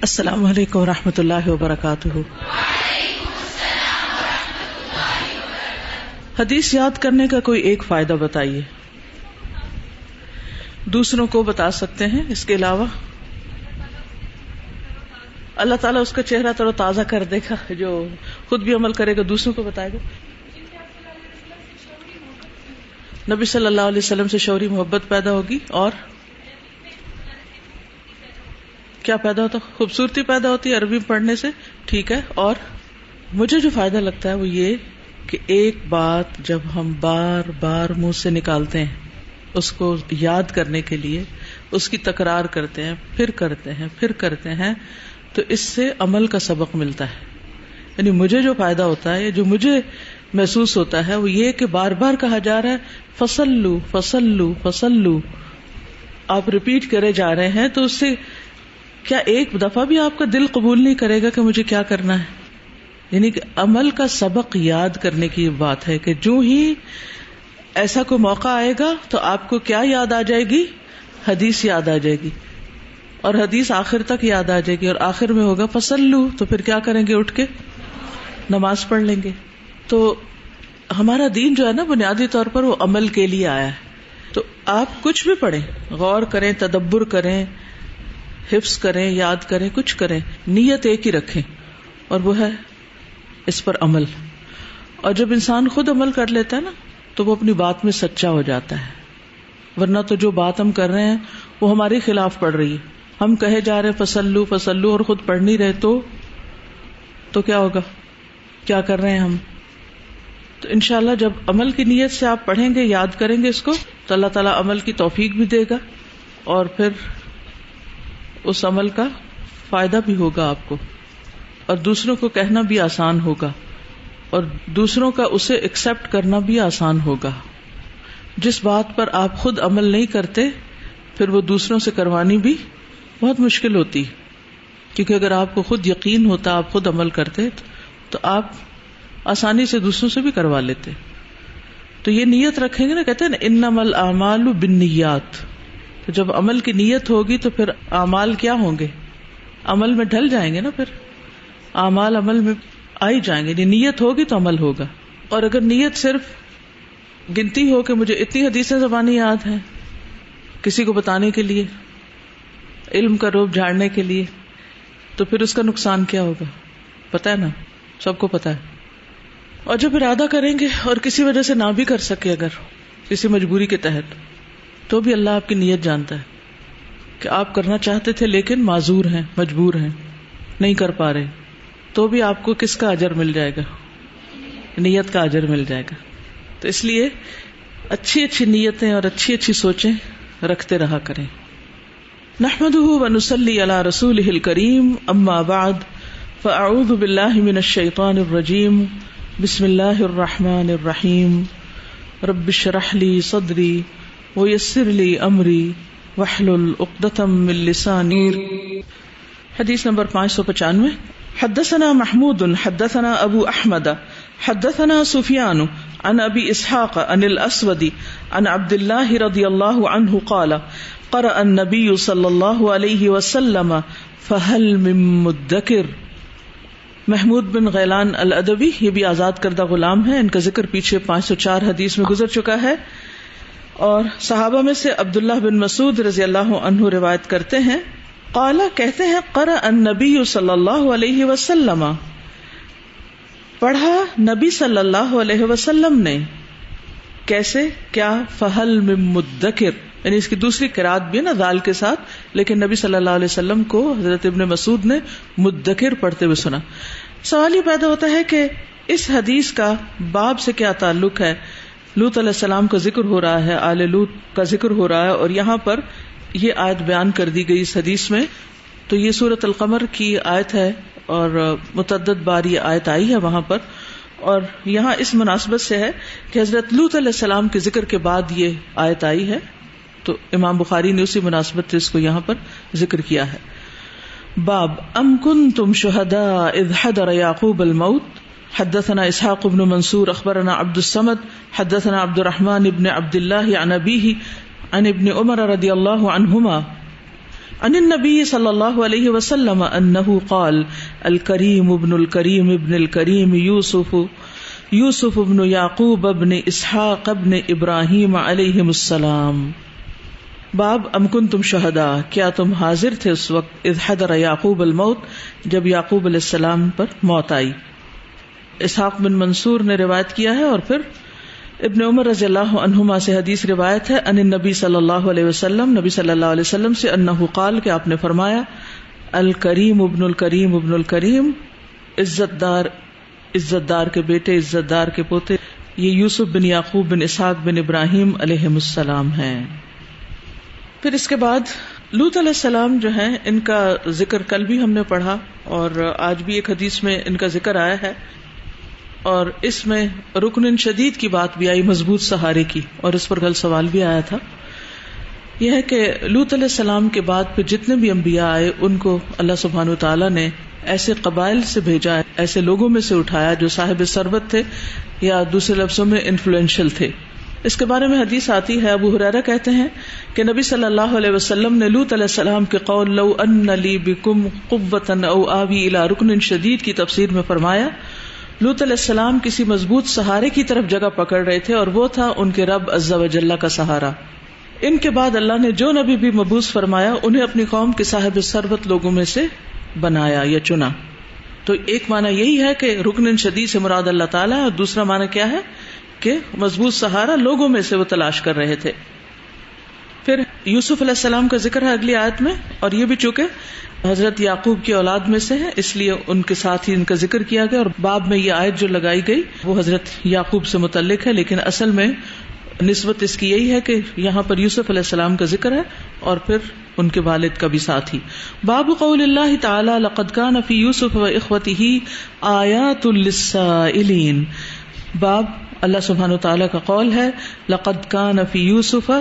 السلام علیکم ورحمۃ اللہ وبرکاتہ۔ حدیث یاد کرنے کا کوئی ایک فائدہ بتائیے، دوسروں کو بتا سکتے ہیں۔ اس کے علاوہ اللہ تعالیٰ اس کا چہرہ تر و تازہ کر دے گا، جو خود بھی عمل کرے گا دوسروں کو بتائے گا۔ نبی صلی اللہ علیہ وسلم سے شعوری محبت پیدا ہوگی، اور کیا پیدا ہوتا؟ خوبصورتی پیدا ہوتی ہے عربی پڑھنے سے، ٹھیک ہے۔ اور مجھے جو فائدہ لگتا ہے وہ یہ کہ ایک بات جب ہم بار بار منہ سے نکالتے ہیں، اس کو یاد کرنے کے لیے اس کی تکرار کرتے ہیں، پھر کرتے ہیں، تو اس سے عمل کا سبق ملتا ہے۔ یعنی مجھے جو فائدہ ہوتا ہے، جو مجھے محسوس ہوتا ہے، وہ یہ کہ بار بار کہا جا رہا ہے فصلو فصلو فصلو، آپ ریپیٹ کرے جا رہے ہیں، تو اس سے کیا ایک دفعہ بھی آپ کا دل قبول نہیں کرے گا کہ مجھے کیا کرنا ہے؟ یعنی کہ عمل کا سبق یاد کرنے کی بات ہے کہ جو ہی ایسا کوئی موقع آئے گا تو آپ کو کیا یاد آ جائے گی؟ حدیث یاد آ جائے گی، اور حدیث آخر تک یاد آ جائے گی، اور آخر میں ہوگا فصلو، تو پھر کیا کریں گے؟ اٹھ کے نماز پڑھ لیں گے۔ تو ہمارا دین جو ہے نا، بنیادی طور پر وہ عمل کے لیے آیا ہے۔ تو آپ کچھ بھی پڑھیں، غور کریں، تدبر کریں، حفظ کریں، یاد کریں، کچھ کریں، نیت ایک ہی رکھیں، اور وہ ہے اس پر عمل۔ اور جب انسان خود عمل کر لیتا ہے نا، تو وہ اپنی بات میں سچا ہو جاتا ہے۔ ورنہ تو جو بات ہم کر رہے ہیں وہ ہمارے خلاف پڑ رہی ہے۔ ہم کہے جا رہے فصلو فصلو اور خود پڑھ نہیں رہے، تو کیا ہوگا؟ کیا کر رہے ہیں ہم؟ تو انشاءاللہ جب عمل کی نیت سے آپ پڑھیں گے، یاد کریں گے اس کو، تو اللہ تعالیٰ عمل کی توفیق بھی دے گا، اور پھر اس عمل کا فائدہ بھی ہوگا آپ کو، اور دوسروں کو کہنا بھی آسان ہوگا، اور دوسروں کا اسے ایکسپٹ کرنا بھی آسان ہوگا۔ جس بات پر آپ خود عمل نہیں کرتے، پھر وہ دوسروں سے کروانی بھی بہت مشکل ہوتی، کیونکہ اگر آپ کو خود یقین ہوتا، آپ خود عمل کرتے، تو آپ آسانی سے دوسروں سے بھی کروا لیتے۔ تو یہ نیت رکھیں گے نا، کہتے ہیں نا انما الاعمال بالنیات۔ تو جب عمل کی نیت ہوگی تو پھر اعمال کیا ہوں گے؟ عمل میں ڈھل جائیں گے نا، پھر اعمال عمل میں آ ہی جائیں گے۔ یعنی نیت ہوگی تو عمل ہوگا۔ اور اگر نیت صرف گنتی ہو کہ مجھے اتنی حدیثیں زبانی یاد ہیں کسی کو بتانے کے لیے، علم کا روب جھاڑنے کے لیے، تو پھر اس کا نقصان کیا ہوگا؟ پتہ ہے نا، سب کو پتہ ہے۔ اور جب ارادہ کریں گے اور کسی وجہ سے نہ بھی کر سکے، اگر کسی مجبوری کے تحت، تو بھی اللہ آپ کی نیت جانتا ہے کہ آپ کرنا چاہتے تھے لیکن معذور ہیں، مجبور ہیں، نہیں کر پا رہے، تو بھی آپ کو کس کا اجر مل جائے گا؟ نیت کا اجر مل جائے گا۔ تو اس لیے اچھی اچھی نیتیں اور اچھی اچھی سوچیں رکھتے رہا کریں۔ نحمده ونصلی علی رسولہ الکریم، اما بعد فاعوذ باللہ من الشیطان الرجیم، بسم اللہ الرحمن الرحیم، رب اشرح لی صدری ویسر لی امری واحلل عقدۃ من لسانی۔ حدیث نمبر 595۔ حدثنا محمود حدثنا ابو احمد حدثنا سفیان عن ابی اسحاق عن الاسود عن عبد اللہ رضی اللہ عنہ قال قرأ النبی صلی اللہ علیہ وسلم فہل من مدکر۔ محمود بن غیلان الادبی، یہ بھی آزاد کردہ غلام ہیں، ان کا ذکر پیچھے 504 حدیث میں گزر چکا ہے، اور صحابہ میں سے عبداللہ بن مسعود رضی اللہ عنہ روایت کرتے ہیں، قال کہتے ہیں، قرأ النبی صلی اللہ علیہ وسلم، پڑھا نبی صلی اللہ علیہ وسلم نے، کیسے؟ کیا؟ فہل من مدکر، یعنی اس کی دوسری قرات بھی ہے نا ذال کے ساتھ، لیکن نبی صلی اللہ علیہ وسلم کو حضرت ابن مسعود نے مدکر پڑھتے ہوئے سنا۔ سوال یہ پیدا ہوتا ہے کہ اس حدیث کا باب سے کیا تعلق ہے؟ لوط علیہ السلام کا ذکر ہو رہا ہے، آل لوط کا ذکر ہو رہا ہے، اور یہاں پر یہ آیت بیان کر دی گئی اس حدیث میں۔ تو یہ سورۃ القمر کی آیت ہے، اور متعدد بار یہ آیت آئی ہے وہاں پر، اور یہاں اس مناسبت سے ہے کہ حضرت لوط علیہ السلام کے ذکر کے بعد یہ آیت آئی ہے، تو امام بخاری نے اسی مناسبت سے اس کو یہاں پر ذکر کیا ہے۔ باب ام کنتم شہداء اذ حضر یعقوب الموت۔ حدثنا اسحاق بن منصور اخبرنا عبد الصمد حدثنا عبد الرحمن بن عبد الله عن ابيه عن ابن عمر رضی اللہ عنہما عن النبی صلی اللہ علیہ وسلم انہ قال الکریم ابن الکریم ابن الکریم یوسف ابن یعقوب ابن اسحاق ابن ابراہیم علیہم السلام. باب ام کنتم شہداء، کیا تم حاضر تھے اس وقت اذ حضر یعقوب الموت، جب یعقوب علیہ السلام پر موت آئی. اسحاق بن منصور نے روایت کیا ہے، اور پھر ابن عمر رضی اللہ عنہما سے حدیث روایت ہے ان النبی صلی اللہ علیہ وسلم، نبی صلی اللہ علیہ وسلم سے انہ قال، کہ آپ نے فرمایا الکریم ابن الکریم ابن الکریم، عزت دار کے بیٹے، عزت دار کے پوتے، یہ یوسف بن یعقوب بن اسحاق بن ابراہیم علیہم السلام ہیں. پھر اس کے بعد لوط علیہ السلام جو ہیں، ان کا ذکر کل بھی ہم نے پڑھا اور آج بھی ایک حدیث میں ان کا ذکر آیا ہے، اور اس میں رکن شدید کی بات بھی آئی، مضبوط سہارے کی، اور اس پر کل سوال بھی آیا تھا. یہ ہے کہ لوط علیہ السلام کے بعد پھر جتنے بھی انبیاء آئے ان کو اللہ سبحانہ وتعالیٰ نے ایسے قبائل سے بھیجا، ایسے لوگوں میں سے اٹھایا جو صاحب ثروت تھے یا دوسرے لفظوں میں انفلوئنشل تھے. اس کے بارے میں حدیث آتی ہے، ابو ہریرہ کہتے ہیں کہ نبی صلی اللہ علیہ وسلم نے لوط علیہ السلام کے قول لو ان لی بکم قوۃ او آوی الی رکن شدید کی تفسیر میں فرمایا لوط علیہ السلام کسی مضبوط سہارے کی طرف جگہ پکڑ رہے تھے، اور وہ تھا ان کے رب عز و جل کا سہارا. ان کے بعد اللہ نے جو نبی بھی مبعوث فرمایا انہیں اپنی قوم کے صاحب ثروت لوگوں میں سے بنایا یا چنا. تو ایک معنی یہی ہے کہ رکن شدید سے مراد اللہ تعالیٰ، اور دوسرا معنی کیا ہے کہ مضبوط سہارا لوگوں میں سے وہ تلاش کر رہے تھے. پھر یوسف علیہ السلام کا ذکر ہے اگلی آیت میں، اور یہ بھی چونکہ حضرت یعقوب کی اولاد میں سے ہیں اس لیے ان کے ساتھ ہی ان کا ذکر کیا گیا، اور باب میں یہ آیت جو لگائی گئی وہ حضرت یعقوب سے متعلق ہے، لیکن اصل میں نسبت اس کی یہی ہے کہ یہاں پر یوسف علیہ السلام کا ذکر ہے اور پھر ان کے والد کا بھی ساتھ ہی. باب قول اللہ تعالی لقد کان فی یوسف و اخوتہ آیات للسائلین. باب اللہ سبحانہ وتعالیٰ کا قول ہے لقد کان فی یوسف،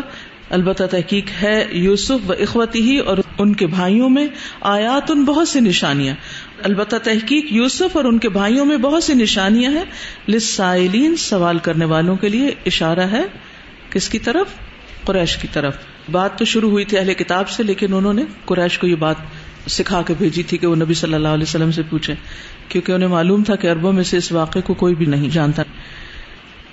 البتہ تحقیق ہے یوسف و اخوتہ اور ان کے بھائیوں میں آیات بہت سی نشانیاں، البتہ تحقیق یوسف اور ان کے بھائیوں میں بہت سی نشانیاں ہیں، للسائلین سوال کرنے والوں کے لیے. اشارہ ہے کس کی طرف؟ قریش کی طرف. بات تو شروع ہوئی تھی اہل کتاب سے، لیکن انہوں نے قریش کو یہ بات سکھا کے بھیجی تھی کہ وہ نبی صلی اللہ علیہ وسلم سے پوچھیں، کیونکہ انہیں معلوم تھا کہ عربوں میں سے اس واقعے کو کوئی بھی نہیں جانتا.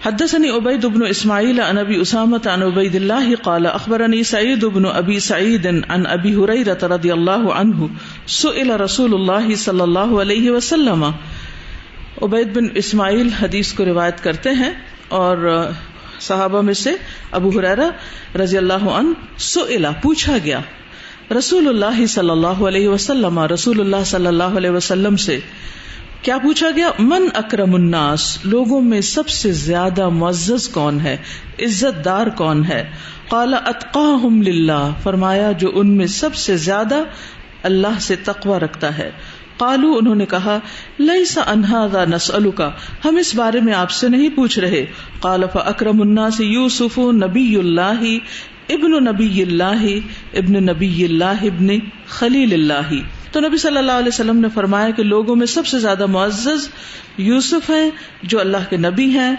حدثني عبيد بن اسماعيل عن ابي اسامة عن عبيد الله قال اخبرني سعيد بن ابي سعيد عن ابي هريرة رضي الله عنه سئل رسول الله صلى الله عليه وسلم. عبید بن اسماعیل حدیث کو روایت کرتے ہیں اور صحابہ میں سے ابو ہریرہ رضی اللہ عنہ سئل پوچھا گیا رسول اللہ صلی اللہ علیہ وسلم، رسول اللہ صلی اللہ علیہ وسلم سے کیا پوچھا گیا؟ من اکرم الناس، لوگوں میں سب سے زیادہ معزز کون ہے، عزت دار کون ہے؟ قال اتقاہم للہ، فرمایا جو ان میں سب سے زیادہ اللہ سے تقوی رکھتا ہے. قالوا، انہوں نے کہا لیس عن ھذا نسألک، ہم اس بارے میں آپ سے نہیں پوچھ رہے. قال فاکرم الناس یوسف نبی اللہ ابن نبی اللہ ابن نبی اللہ ابن خلیل اللہ. تو نبی صلی اللہ علیہ وسلم نے فرمایا کہ لوگوں میں سب سے زیادہ معزز یوسف ہیں جو اللہ کے نبی ہیں،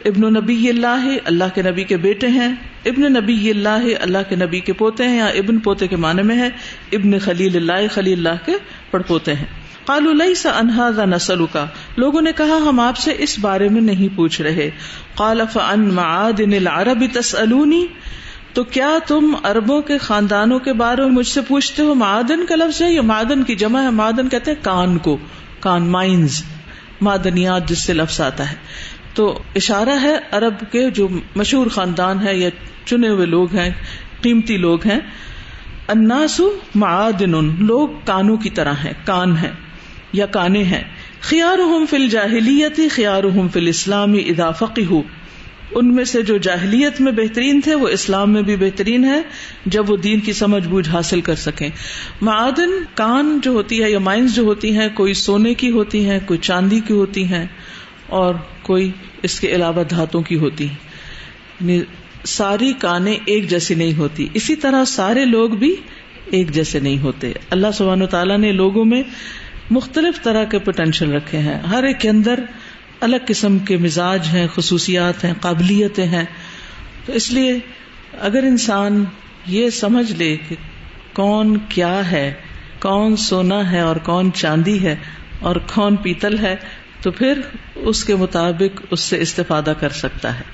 ابن نبی اللہ اللہ کے نبی کے بیٹے ہیں، ابن نبی اللہ اللہ کے نبی کے پوتے ہیں، یا ابن پوتے کے معنی میں ہے، ابن خلیل اللہ خلیل اللہ کے پڑپوتے ہیں. قالوا لیس عن ھذا نسألک، لوگوں نے کہا ہم آپ سے اس بارے میں نہیں پوچھ رہے. قال فعن معادن العرب تسألونی، تو کیا تم عربوں کے خاندانوں کے بارے میں مجھ سے پوچھتے ہو؟ معادن کا لفظ ہے، یہ معدن کی جمع ہے. معدن کہتے ہیں کان کو، کان مائنز، معدنیات جس سے لفظ آتا ہے. تو اشارہ ہے عرب کے جو مشہور خاندان ہے یا چنے ہوئے لوگ ہیں، قیمتی لوگ ہیں. الناس معادن، لوگ کانوں کی طرح ہیں، کان ہیں یا کانے ہیں. خیارہم فی الجاہلیت خیارہم فی الاسلام اذا فقہوا، ان میں سے جو جاہلیت میں بہترین تھے وہ اسلام میں بھی بہترین ہے جب وہ دین کی سمجھ بوجھ حاصل کر سکیں. معادن کان جو ہوتی ہے یا مائنز جو ہوتی ہیں، کوئی سونے کی ہوتی ہیں، کوئی چاندی کی ہوتی ہیں، اور کوئی اس کے علاوہ دھاتوں کی ہوتی ہیں. یعنی ساری کانیں ایک جیسی نہیں ہوتی، اسی طرح سارے لوگ بھی ایک جیسے نہیں ہوتے. اللہ سبحانہ وتعالیٰ نے لوگوں میں مختلف طرح کے پوٹینشیل رکھے ہیں، ہر ایک کے اندر الگ قسم کے مزاج ہیں، خصوصیات ہیں، قابلیتیں ہیں. تو اس لیے اگر انسان یہ سمجھ لے کہ کون کیا ہے، کون سونا ہے اور کون چاندی ہے اور کون پیتل ہے، تو پھر اس کے مطابق اس سے استفادہ کر سکتا ہے.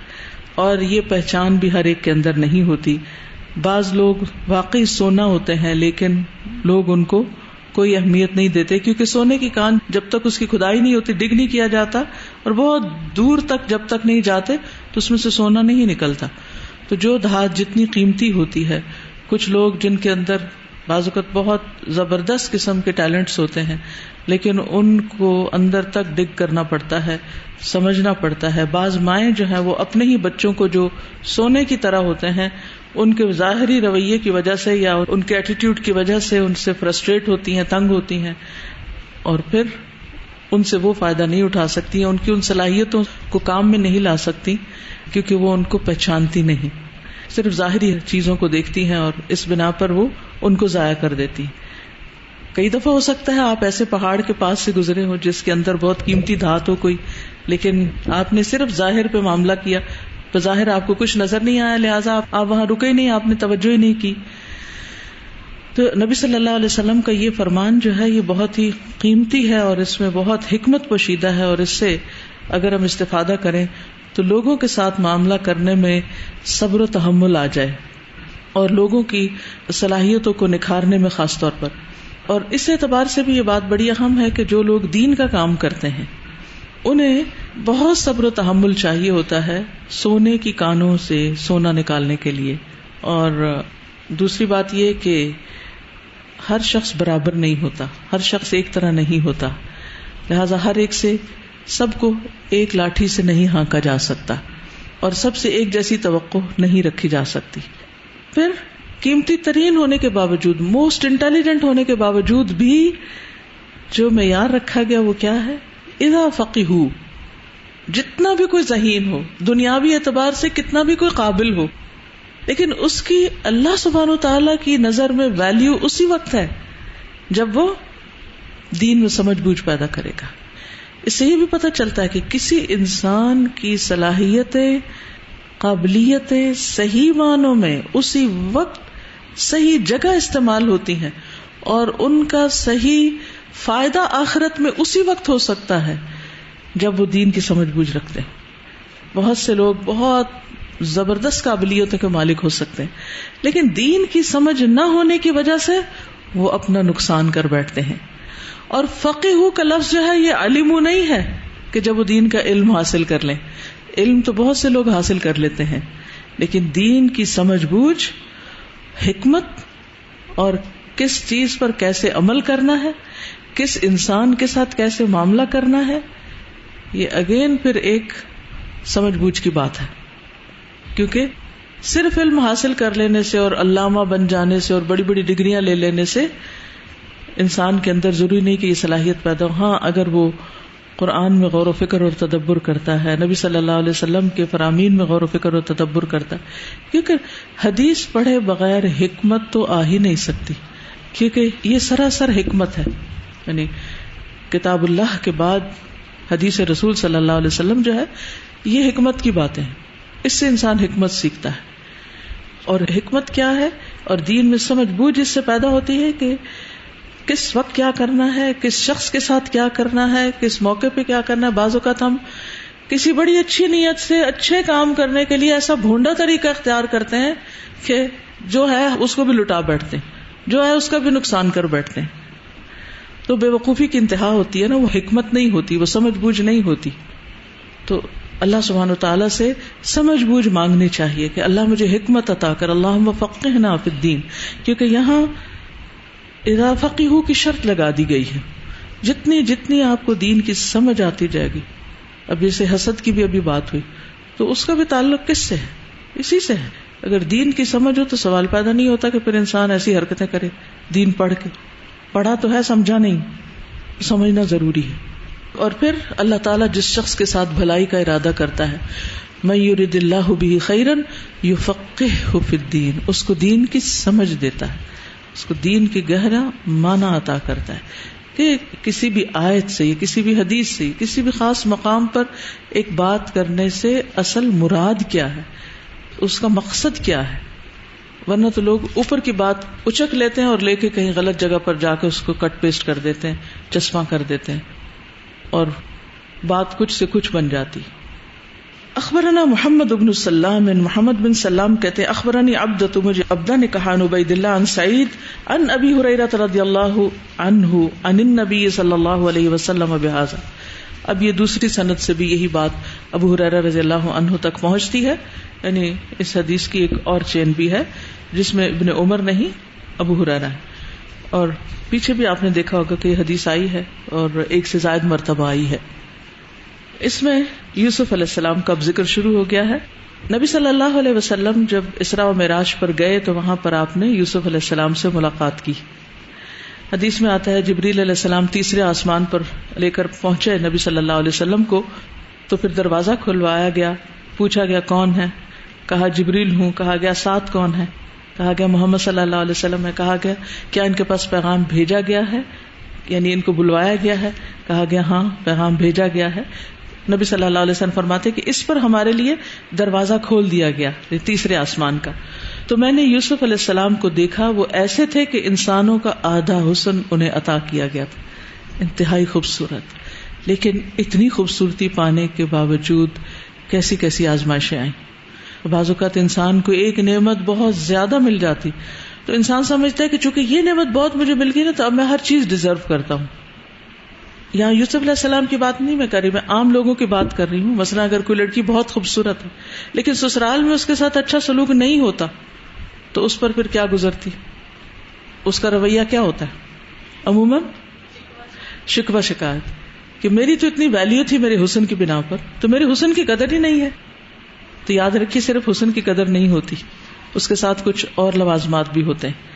اور یہ پہچان بھی ہر ایک کے اندر نہیں ہوتی. بعض لوگ واقعی سونا ہوتے ہیں لیکن لوگ ان کو کوئی اہمیت نہیں دیتے، کیونکہ سونے کی کان جب تک اس کی کھدائی نہیں ہوتی ڈگ نہیں کیا جاتا، اور بہت دور تک جب تک نہیں جاتے تو اس میں سے سونا نہیں نکلتا. تو جو دھات جتنی قیمتی ہوتی ہے، کچھ لوگ جن کے اندر بعض اوقات بہت زبردست قسم کے ٹیلنٹس ہوتے ہیں لیکن ان کو اندر تک ڈگ کرنا پڑتا ہے، سمجھنا پڑتا ہے. بعض مائیں جو ہیں وہ اپنے ہی بچوں کو جو سونے کی طرح ہوتے ہیں ان کے ظاہری رویے کی وجہ سے یا ان کے ایٹیٹیوڈ کی وجہ سے ان سے فرسٹریٹ ہوتی ہیں، تنگ ہوتی ہیں، اور پھر ان سے وہ فائدہ نہیں اٹھا سکتی ہیں، ان کی ان صلاحیتوں کو کام میں نہیں لا سکتی کیونکہ وہ ان کو پہچانتی نہیں، صرف ظاہری چیزوں کو دیکھتی ہیں اور اس بنا پر وہ ان کو ضائع کر دیتی. کئی دفعہ ہو سکتا ہے آپ ایسے پہاڑ کے پاس سے گزرے ہو جس کے اندر بہت قیمتی دھات ہو کوئی، لیکن آپ نے صرف ظاہر پہ معاملہ کیا، بظاہر آپ کو کچھ نظر نہیں آیا، لہٰذا آپ وہاں رکے نہیں، آپ نے توجہ ہی نہیں کی. تو نبی صلی اللہ علیہ وسلم کا یہ فرمان جو ہے یہ بہت ہی قیمتی ہے اور اس میں بہت حکمت پوشیدہ ہے، اور اس سے اگر ہم استفادہ کریں تو لوگوں کے ساتھ معاملہ کرنے میں صبر و تحمل آ جائے، اور لوگوں کی صلاحیتوں کو نکھارنے میں خاص طور پر. اور اس اعتبار سے بھی یہ بات بڑی اہم ہے کہ جو لوگ دین کا کام کرتے ہیں انہیں بہت صبر و تحمل چاہیے ہوتا ہے سونے کی کانوں سے سونا نکالنے کے لیے. اور دوسری بات یہ کہ ہر شخص برابر نہیں ہوتا، ہر شخص ایک طرح نہیں ہوتا، لہذا ہر ایک سے سب کو ایک لاٹھی سے نہیں ہانکا جا سکتا اور سب سے ایک جیسی توقع نہیں رکھی جا سکتی. پھر قیمتی ترین ہونے کے باوجود، موسٹ انٹیلیجنٹ ہونے کے باوجود بھی جو معیار رکھا گیا وہ کیا ہے؟ اذا فقہوا، جتنا بھی کوئی ذہین ہو، دنیاوی اعتبار سے کتنا بھی کوئی قابل ہو، لیکن اس کی اللہ سبحانہ و تعالیٰ کی نظر میں ویلیو اسی وقت ہے جب وہ دین میں سمجھ بوجھ پیدا کرے گا. اس سے یہ بھی پتہ چلتا ہے کہ کسی انسان کی صلاحیتیں، قابلیتیں صحیح معنوں میں اسی وقت صحیح جگہ استعمال ہوتی ہیں، اور ان کا صحیح فائدہ آخرت میں اسی وقت ہو سکتا ہے جب وہ دین کی سمجھ بوجھ رکھتے ہیں. بہت سے لوگ بہت زبردست قابلیتوں کے مالک ہو سکتے ہیں لیکن دین کی سمجھ نہ ہونے کی وجہ سے وہ اپنا نقصان کر بیٹھتے ہیں. اور فقیہ کا لفظ جو ہے یہ علم نہیں ہے کہ جب وہ دین کا علم حاصل کر لیں. علم تو بہت سے لوگ حاصل کر لیتے ہیں لیکن دین کی سمجھ بوجھ، حکمت اور کس چیز پر کیسے عمل کرنا ہے، کس انسان کے ساتھ کیسے معاملہ کرنا ہے، یہ اگین پھر ایک سمجھ بوجھ کی بات ہے. کیونکہ صرف علم حاصل کر لینے سے اور علامہ بن جانے سے اور بڑی بڑی ڈگریاں لے لینے سے انسان کے اندر ضروری نہیں کہ یہ صلاحیت پیدا ہو. ہاں، اگر وہ قرآن میں غور و فکر اور تدبر کرتا ہے، نبی صلی اللہ علیہ وسلم کے فرامین میں غور و فکر اور تدبر کرتا ہے، کیونکہ حدیث پڑھے بغیر حکمت تو آ ہی نہیں سکتی، کیونکہ یہ سراسر حکمت ہے. یعنی کتاب اللہ کے بعد حدیث رسول صلی اللہ علیہ وسلم جو ہے یہ حکمت کی باتیں ہیں، اس سے انسان حکمت سیکھتا ہے. اور حکمت کیا ہے اور دین میں سمجھ بوجھ اس سے پیدا ہوتی ہے کہ کس وقت کیا کرنا ہے، کس شخص کے ساتھ کیا کرنا ہے، کس موقع پہ کیا کرنا ہے. بعض اوقات ہم کسی بڑی اچھی نیت سے اچھے کام کرنے کے لیے ایسا بھونڈا طریقہ اختیار کرتے ہیں کہ جو ہے اس کو بھی لٹا بیٹھتے ہیں، جو ہے اس کا بھی نقصان کر بیٹھتے ہیں. تو بے وقوفی کی انتہا ہوتی ہے نا، وہ حکمت نہیں ہوتی، وہ سمجھ بوجھ نہیں ہوتی. تو اللہ سبحانہ و تعالیٰ سے سمجھ بوجھ مانگنی چاہیے کہ اللہ مجھے حکمت عطا کر، اللہم فقہنا فی الدین. کیونکہ یہاں اذا فقہوا کی شرط لگا دی گئی ہے. جتنی آپ کو دین کی سمجھ آتی جائے گی، اب جیسے حسد کی بھی ابھی بات ہوئی تو اس کا بھی تعلق کس سے ہے؟ اسی سے ہے. اگر دین کی سمجھ ہو تو سوال پیدا نہیں ہوتا کہ پھر انسان ایسی حرکتیں کرے. دین پڑھ کے پڑھا تو ہے، سمجھا نہیں، سمجھنا ضروری ہے. اور پھر اللہ تعالیٰ جس شخص کے ساتھ بھلائی کا ارادہ کرتا ہے، من یرد اللہ بہ خیرا یفقہہ فی الدین، اس کو دین کی سمجھ دیتا ہے، اس کو دین کی گہرا معنی عطا کرتا ہے کہ کسی بھی آیت سے، کسی بھی حدیث سے، کسی بھی خاص مقام پر ایک بات کرنے سے اصل مراد کیا ہے، اس کا مقصد کیا ہے، ورنہ تو لوگ اوپر کی بات اچک لیتے ہیں اور لے کے کہیں غلط جگہ پر جا کے اس کو کٹ پیسٹ کر دیتے ہیں, چشمہ کر دیتے ہیں اور بات کچھ سے کچھ بن جاتی. اخبرنا محمد بن سلام, محمد بن سلام کہتے ہیں اخبرنی عبدۃ, مجھے عبدہ نے کہا, عن عبید اللہ عن سعید عن ابی ہریرہ رضی اللہ عنہ عن النبی صلی اللہ علیہ وسلم بہذا. اب یہ دوسری سند سے بھی یہی بات ابو ہریرہ رضی اللہ عنہ تک پہنچتی ہے, یعنی اس حدیث کی ایک اور چین بھی ہے جس میں ابن عمر نہیں ابو ہریرہ ہے, اور پیچھے بھی آپ نے دیکھا ہوگا کہ یہ حدیث آئی ہے اور ایک سے زائد مرتبہ آئی ہے. اس میں یوسف علیہ السلام کا ذکر شروع ہو گیا ہے. نبی صلی اللہ علیہ وسلم جب اسراء و معراج پر گئے تو وہاں پر آپ نے یوسف علیہ السلام سے ملاقات کی. حدیث میں آتا ہے جبریل علیہ السلام تیسرے آسمان پر لے کر پہنچے نبی صلی اللہ علیہ وسلم کو, تو پھر دروازہ کھلوایا گیا, پوچھا گیا کون ہے, کہا جبریل ہوں, کہا گیا ساتھ کون ہے, کہا گیا محمد صلی اللہ علیہ وسلم ہے, کہا گیا کیا ان کے پاس پیغام بھیجا گیا ہے, یعنی ان کو بلوایا گیا ہے, کہا گیا ہاں پیغام بھیجا گیا ہے. نبی صلی اللہ علیہ وسلم فرماتے کہ اس پر ہمارے لیے دروازہ کھول دیا گیا تیسرے آسمان کا. تو میں نے یوسف علیہ السلام کو دیکھا, وہ ایسے تھے کہ انسانوں کا آدھا حسن انہیں عطا کیا گیا تھا, انتہائی خوبصورت. لیکن اتنی خوبصورتی پانے کے باوجود کیسی کیسی آزمائشیں آئیں. بعض اوقات انسان کو ایک نعمت بہت زیادہ مل جاتی تو انسان سمجھتا ہے کہ چونکہ یہ نعمت بہت مجھے مل گئی نا تو اب میں ہر چیز ڈیزرو کرتا ہوں. یہاں یوسف علیہ السلام کی بات نہیں میں کر رہی, میں عام لوگوں کی بات کر رہی ہوں. مثلا اگر کوئی لڑکی بہت خوبصورت ہے لیکن سسرال میں اس کے ساتھ اچھا سلوک نہیں ہوتا تو اس پر پھر کیا گزرتی, اس کا رویہ کیا ہوتا ہے؟ عموماً شکوہ شکایت کہ میری تو اتنی ویلیو تھی میرے حسن کی بنا پر, تو میرے حسن کی قدر ہی نہیں ہے. تو یاد رکھیے صرف حسن کی قدر نہیں ہوتی, اس کے ساتھ کچھ اور لوازمات بھی ہوتے ہیں.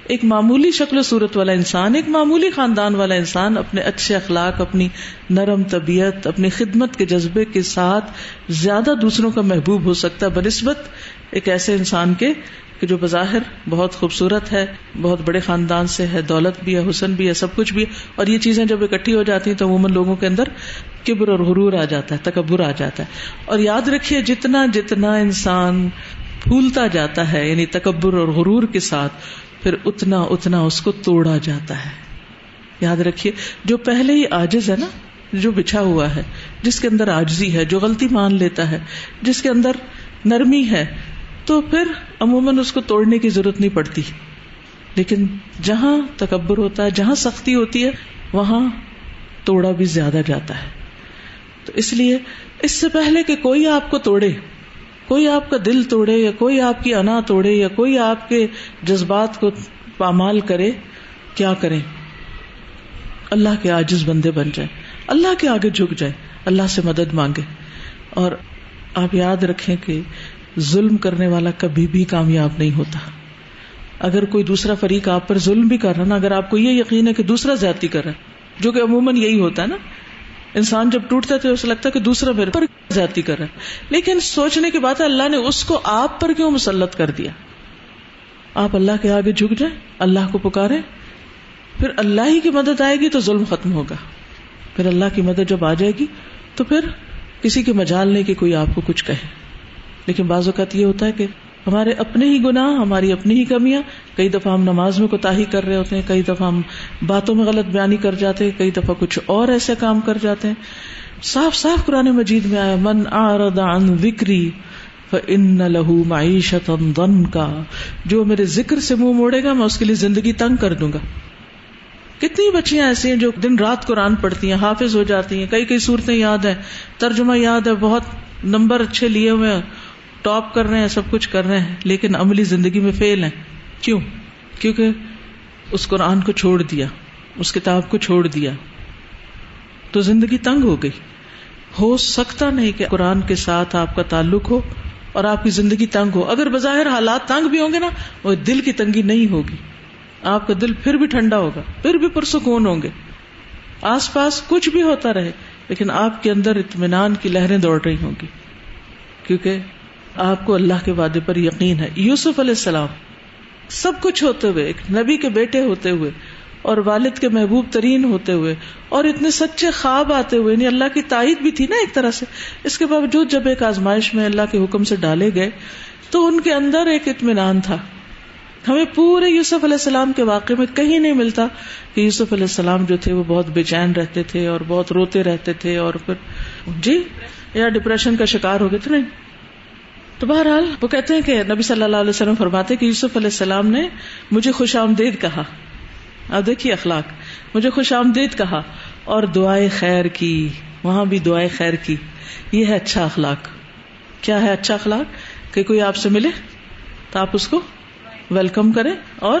ایک معمولی شکل و صورت والا انسان, ایک معمولی خاندان والا انسان اپنے اچھے اخلاق, اپنی نرم طبیعت, اپنی خدمت کے جذبے کے ساتھ زیادہ دوسروں کا محبوب ہو سکتا ہے بنسبت ایک ایسے انسان کے کہ جو بظاہر بہت خوبصورت ہے, بہت بڑے خاندان سے ہے, دولت بھی ہے, حسن بھی ہے, سب کچھ بھی ہے, اور یہ چیزیں جب اکٹھی ہو جاتی ہیں تو عموماً لوگوں کے اندر کبر اور غرور آ جاتا ہے, تکبر آ جاتا ہے. اور یاد رکھیے جتنا جتنا انسان پھولتا جاتا ہے یعنی تکبر اور غرور کے ساتھ, پھر اتنا اتنا اس کو توڑا جاتا ہے. یاد رکھیے جو پہلے ہی عاجز ہے نا, جو بچھا ہوا ہے, جس کے اندر عاجزی ہے, جو غلطی مان لیتا ہے, جس کے اندر نرمی ہے, تو پھر عموماً اس کو توڑنے کی ضرورت نہیں پڑتی. لیکن جہاں تکبر ہوتا ہے, جہاں سختی ہوتی ہے, وہاں توڑا بھی زیادہ جاتا ہے. تو اس لیے اس سے پہلے کہ کوئی آپ کو توڑے, کوئی آپ کا دل توڑے, یا کوئی آپ کی انا توڑے, یا کوئی آپ کے جذبات کو پامال کرے, کیا کریں؟ اللہ کے عاجز بندے بن جائیں, اللہ کے آگے جھک جائیں, اللہ سے مدد مانگے. اور آپ یاد رکھیں کہ ظلم کرنے والا کبھی بھی کامیاب نہیں ہوتا. اگر کوئی دوسرا فریق آپ پر ظلم بھی کر رہا نا, اگر آپ کو یہ یقین ہے کہ دوسرا زیادتی کر رہا ہے, جو کہ عموماً یہی ہوتا ہے نا, انسان جب ٹوٹتا ہے تو اسے لگتا ہے کہ دوسرا میرے پر زیادتی کر رہا ہے, لیکن سوچنے کی بات ہے اللہ نے اس کو آپ پر کیوں مسلط کر دیا. آپ اللہ کے آگے جھک جائیں, اللہ کو پکاریں, پھر اللہ ہی کی مدد آئے گی تو ظلم ختم ہوگا. پھر اللہ کی مدد جب آ جائے گی تو پھر کسی کے مجال نہیں کہ کوئی آپ کو کچھ کہے. لیکن بعض اوقات یہ ہوتا ہے کہ ہمارے اپنے ہی گناہ, ہماری اپنی ہی کمیاں, کئی دفعہ ہم نماز میں کوتاہی کر رہے ہوتے ہیں, کئی دفعہ ہم باتوں میں غلط بیانی کر جاتے ہیں, کئی دفعہ کچھ اور ایسے کام کر جاتے ہیں. صاف صاف قرآن مجید میں آیا من اعرض عن ذکری فإن له معیشۃ ضنکا, جو میرے ذکر سے منہ موڑے گا میں اس کے لیے زندگی تنگ کر دوں گا. کتنی بچیاں ایسی ہیں جو دن رات قرآن پڑھتی ہیں, حافظ ہو جاتی ہیں, کئی کئی صورتیں یاد ہیں, ترجمہ یاد ہے, بہت نمبر اچھے لیے ہوئے ہیں, ٹاپ کر رہے ہیں, سب کچھ کر رہے ہیں, لیکن عملی زندگی میں فیل ہیں. کیوں؟ کیونکہ اس قرآن کو چھوڑ دیا, اس کتاب کو چھوڑ دیا, تو زندگی تنگ ہو گئی. ہو سکتا نہیں کہ قرآن کے ساتھ آپ کا تعلق ہو اور آپ کی زندگی تنگ ہو. اگر بظاہر حالات تنگ بھی ہوں گے نا, وہ دل کی تنگی نہیں ہوگی, آپ کا دل پھر بھی ٹھنڈا ہوگا, پھر بھی پرسکون ہوں گے. آس پاس کچھ بھی ہوتا رہے لیکن آپ کے اندر اطمینان کی لہریں دوڑ رہی ہوں گی, کیونکہ آپ کو اللہ کے وعدے پر یقین ہے. یوسف علیہ السلام سب کچھ ہوتے ہوئے, ایک نبی کے بیٹے ہوتے ہوئے, اور والد کے محبوب ترین ہوتے ہوئے, اور اتنے سچے خواب آتے ہوئے, یعنی اللہ کی تائید بھی تھی نا ایک طرح سے. اس کے باوجود جب ایک آزمائش میں اللہ کے حکم سے ڈالے گئے تو ان کے اندر ایک اطمینان تھا ہمیں پورے یوسف علیہ السلام کے واقعے میں کہیں نہیں ملتا کہ یوسف علیہ السلام جو تھے وہ بہت بے چین رہتے تھے اور بہت روتے رہتے تھے اور پھر یا ڈپریشن کا شکار ہو گئے تھے. نہیں. تو بہرحال وہ کہتے ہیں کہ نبی صلی اللہ علیہ وسلم فرماتے کہ یوسف علیہ السلام نے مجھے خوش آمدید کہا. اب دیکھیے اخلاق, مجھے خوش آمدید کہا اور دعائے خیر کی. وہاں بھی دعائے خیر کی. یہ ہے اچھا اخلاق. کیا ہے اچھا اخلاق؟ کہ کوئی آپ سے ملے تو آپ اس کو ویلکم کریں اور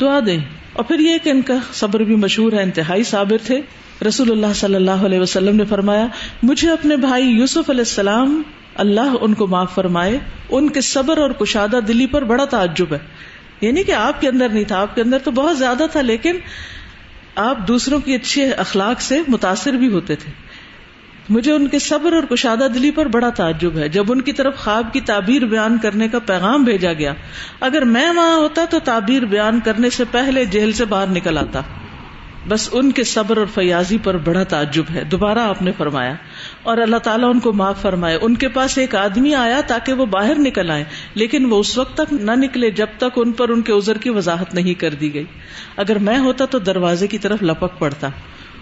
دعا دیں. اور پھر یہ کہ ان کا صبر بھی مشہور ہے, انتہائی صابر تھے. رسول اللہ صلی اللہ علیہ وسلم نے فرمایا مجھے اپنے بھائی یوسف علیہ السلام اللہ ان کو معاف فرمائے, ان کے صبر اور کشادہ دلی پر بڑا تعجب ہے. یعنی کہ آپ کے اندر نہیں تھا, آپ کے اندر تو بہت زیادہ تھا, لیکن آپ دوسروں کی اچھے اخلاق سے متاثر بھی ہوتے تھے. مجھے ان کے صبر اور کشادہ دلی پر بڑا تعجب ہے. جب ان کی طرف خواب کی تعبیر بیان کرنے کا پیغام بھیجا گیا, اگر میں وہاں ہوتا تو تعبیر بیان کرنے سے پہلے جیل سے باہر نکل آتا. بس ان کے صبر اور فیاضی پر بڑا تعجب ہے. دوبارہ آپ نے فرمایا اور اللہ تعالیٰ ان کو معاف فرمائے. ان کے پاس ایک آدمی آیا تاکہ وہ باہر نکل آئے, لیکن وہ اس وقت تک نہ نکلے جب تک ان پر ان کے عذر کی وضاحت نہیں کر دی گئی. اگر میں ہوتا تو دروازے کی طرف لپک پڑتا,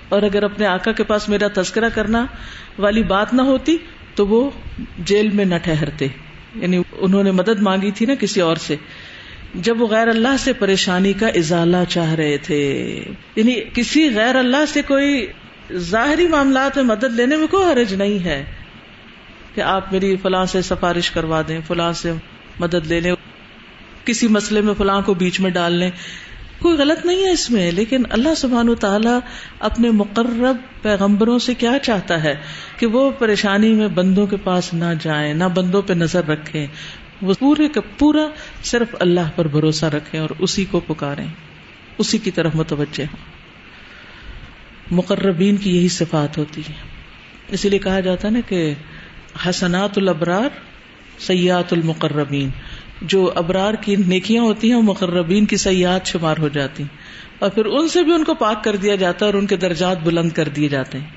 اور اگر اپنے آقا کے پاس میرا تذکرہ کرنا والی بات نہ ہوتی تو وہ جیل میں نہ ٹھہرتے. یعنی انہوں نے مدد مانگی تھی نا کسی اور سے, جب وہ غیر اللہ سے پریشانی کا ازالہ چاہ رہے تھے. یعنی کسی غیر اللہ سے کوئی ظاہری معاملات میں مدد لینے میں کوئی حرج نہیں ہے کہ آپ میری فلاں سے سفارش کروا دیں, فلاں سے مدد لے لیں, کسی مسئلے میں فلاں کو بیچ میں ڈال لیں, کوئی غلط نہیں ہے اس میں. لیکن اللہ سبحانہ وتعالی اپنے مقرب پیغمبروں سے کیا چاہتا ہے کہ وہ پریشانی میں بندوں کے پاس نہ جائیں, نہ بندوں پہ نظر رکھیں, وہ پورے کا پورا صرف اللہ پر بھروسہ رکھیں اور اسی کو پکاریں, اسی کی طرف متوجہ ہوں. مقربین کی یہی صفات ہوتی ہے. اسی لیے کہا جاتا ہے نا کہ حسنات الابرار سیئات المقربین, جو ابرار کی نیکیاں ہوتی ہیں وہ مقربین کی سیئات شمار ہو جاتی ہیں, اور پھر ان سے بھی ان کو پاک کر دیا جاتا ہے اور ان کے درجات بلند کر دیے جاتے ہیں.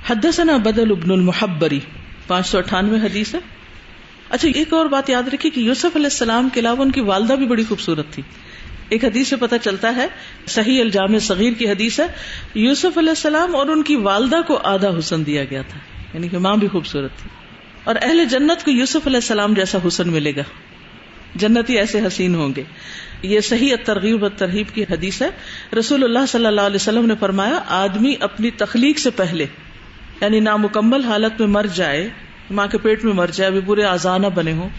حدثنا بدل ابن المحبری 598 حدیث ہے. اچھا ایک اور بات یاد رکھیے کہ یوسف علیہ السلام کے علاوہ ان کی والدہ بھی بڑی خوبصورت تھی. ایک حدیث سے پتہ چلتا ہے, صحیح الجامع صغیر کی حدیث ہے, یوسف علیہ السلام اور ان کی والدہ کو آدھا حسن دیا گیا تھا, یعنی کہ ماں بھی خوبصورت تھی. اور اہل جنت کو یوسف علیہ السلام جیسا حسن ملے گا, جنتی ایسے حسین ہوں گے. یہ صحیح الترغیب والترہیب کی حدیث ہے. رسول اللہ صلی اللہ علیہ وسلم نے فرمایا آدمی اپنی تخلیق سے پہلے یعنی نامکمل حالت میں مر جائے, ماں کے پیٹ میں مر جائے, ابھی پورے اعضاء نہ بنے ہوں,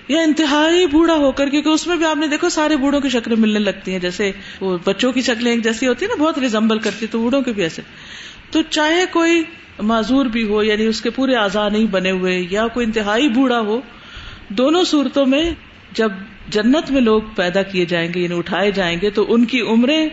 یا انتہائی بوڑھا ہو کر, کیونکہ اس میں بھی آپ نے دیکھو سارے بوڑھوں کی شکلیں ملنے لگتی ہیں, جیسے وہ بچوں کی شکلیں ایک جیسی ہوتی ہے نا, بہت ریزمبل کرتی, تو بوڑھوں کے بھی ایسے. تو چاہے کوئی معذور بھی ہو, یعنی اس کے پورے اعضاء نہیں بنے ہوئے, یا کوئی انتہائی بوڑھا ہو, دونوں صورتوں میں جب جنت میں لوگ پیدا کیے جائیں گے, یعنی اٹھائے جائیں گے, تو ان کی عمریں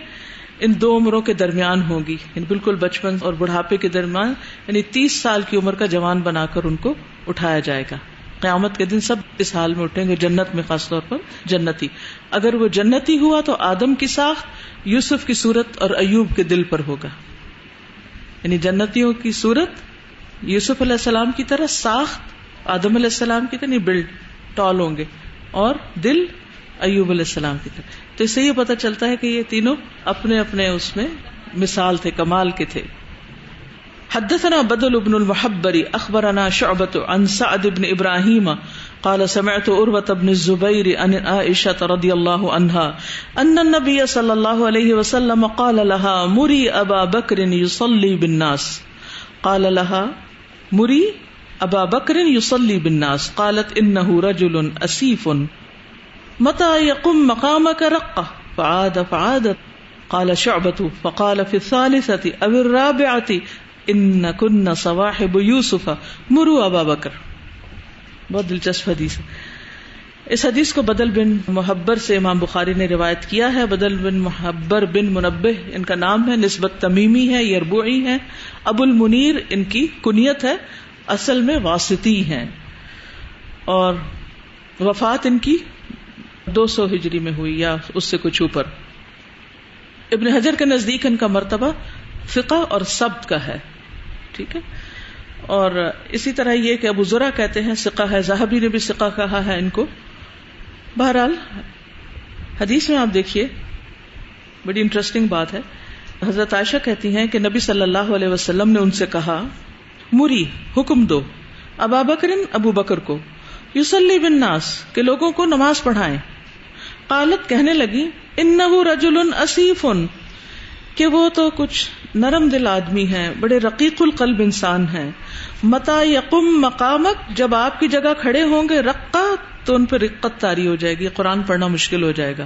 ان دو عمروں کے درمیان ہوگی, یعنی بالکل بچپن اور بڑھاپے کے درمیان, یعنی 30 سال کی عمر کا جوان بنا کر ان کو اٹھایا جائے گا. قیامت کے دن سب اس حال میں اٹھیں گے, جنت میں خاص طور پر جنتی. اگر وہ جنتی ہوا تو آدم کی ساخت یوسف کی صورت اور ایوب کے دل پر ہوگا, یعنی جنتیوں کی صورت یوسف علیہ السلام کی طرح, ساخت آدم علیہ السلام کی طرح, بلڈ ٹال ہوں گے, اور دل ایوب علیہ السلام کی طرح. تو اس سے یہ پتہ چلتا ہے کہ یہ تینوں اپنے اپنے اس میں مثال تھے, کمال کے تھے. حدثنا بدل بن المحبر اخبرنا شعبة عن سعد بن ابراہیم قال سمعت عروة بن الزبير عن عائشة رضي الله عنها ان النبي صلى الله عليه وسلم قال لها مري ابا بكر يصلي بالناس. قال لها مري ابا بكر يصلي بالناس. قالت انه رجل اسيف متى يقم مقامك رقه فعادت. قال شعبة فقال في الثالثة او الرابعة ان كن صواحب یوسف مروا ابا بکر. بہت دلچسپ حدیث ہے. اس حدیث کو بدل بن محبر سے امام بخاری نے روایت کیا ہے. بدل بن محبر بن منبہ ان کا نام ہے, نسبت تمیمی ہے, یربوعی ہے. ابو المنیر ان کی کنیت ہے, اصل میں واسطی ہیں, اور وفات ان کی 200 ہجری میں ہوئی یا اس سے کچھ اوپر. ابن حجر کے نزدیک ان کا مرتبہ فقہ اور ثبت کا ہے, ٹھیک ہے. اور اسی طرح یہ کہ ابو زرع کہتے ہیں ثقہ ہے, ذہبی نے بھی ثقہ کہا ہے ان کو. بہرحال حدیث میں آپ دیکھیے بڑی انٹرسٹنگ بات ہے. حضرت عائشہ کہتی ہیں کہ نبی صلی اللہ علیہ وسلم نے ان سے کہا مری حکم دو ابا بکر ابو بکر کو یصلی بالناس کہ لوگوں کو نماز پڑھائیں. قالت کہنے لگی انہ رجل اسیف کہ وہ تو کچھ نرم دل آدمی ہیں, بڑے رقیق القلب انسان ہیں. متا یقم مقامک جب آپ کی جگہ کھڑے ہوں گے رقہ تو ان پہ رقت طاری ہو جائے گی, قرآن پڑھنا مشکل ہو جائے گا.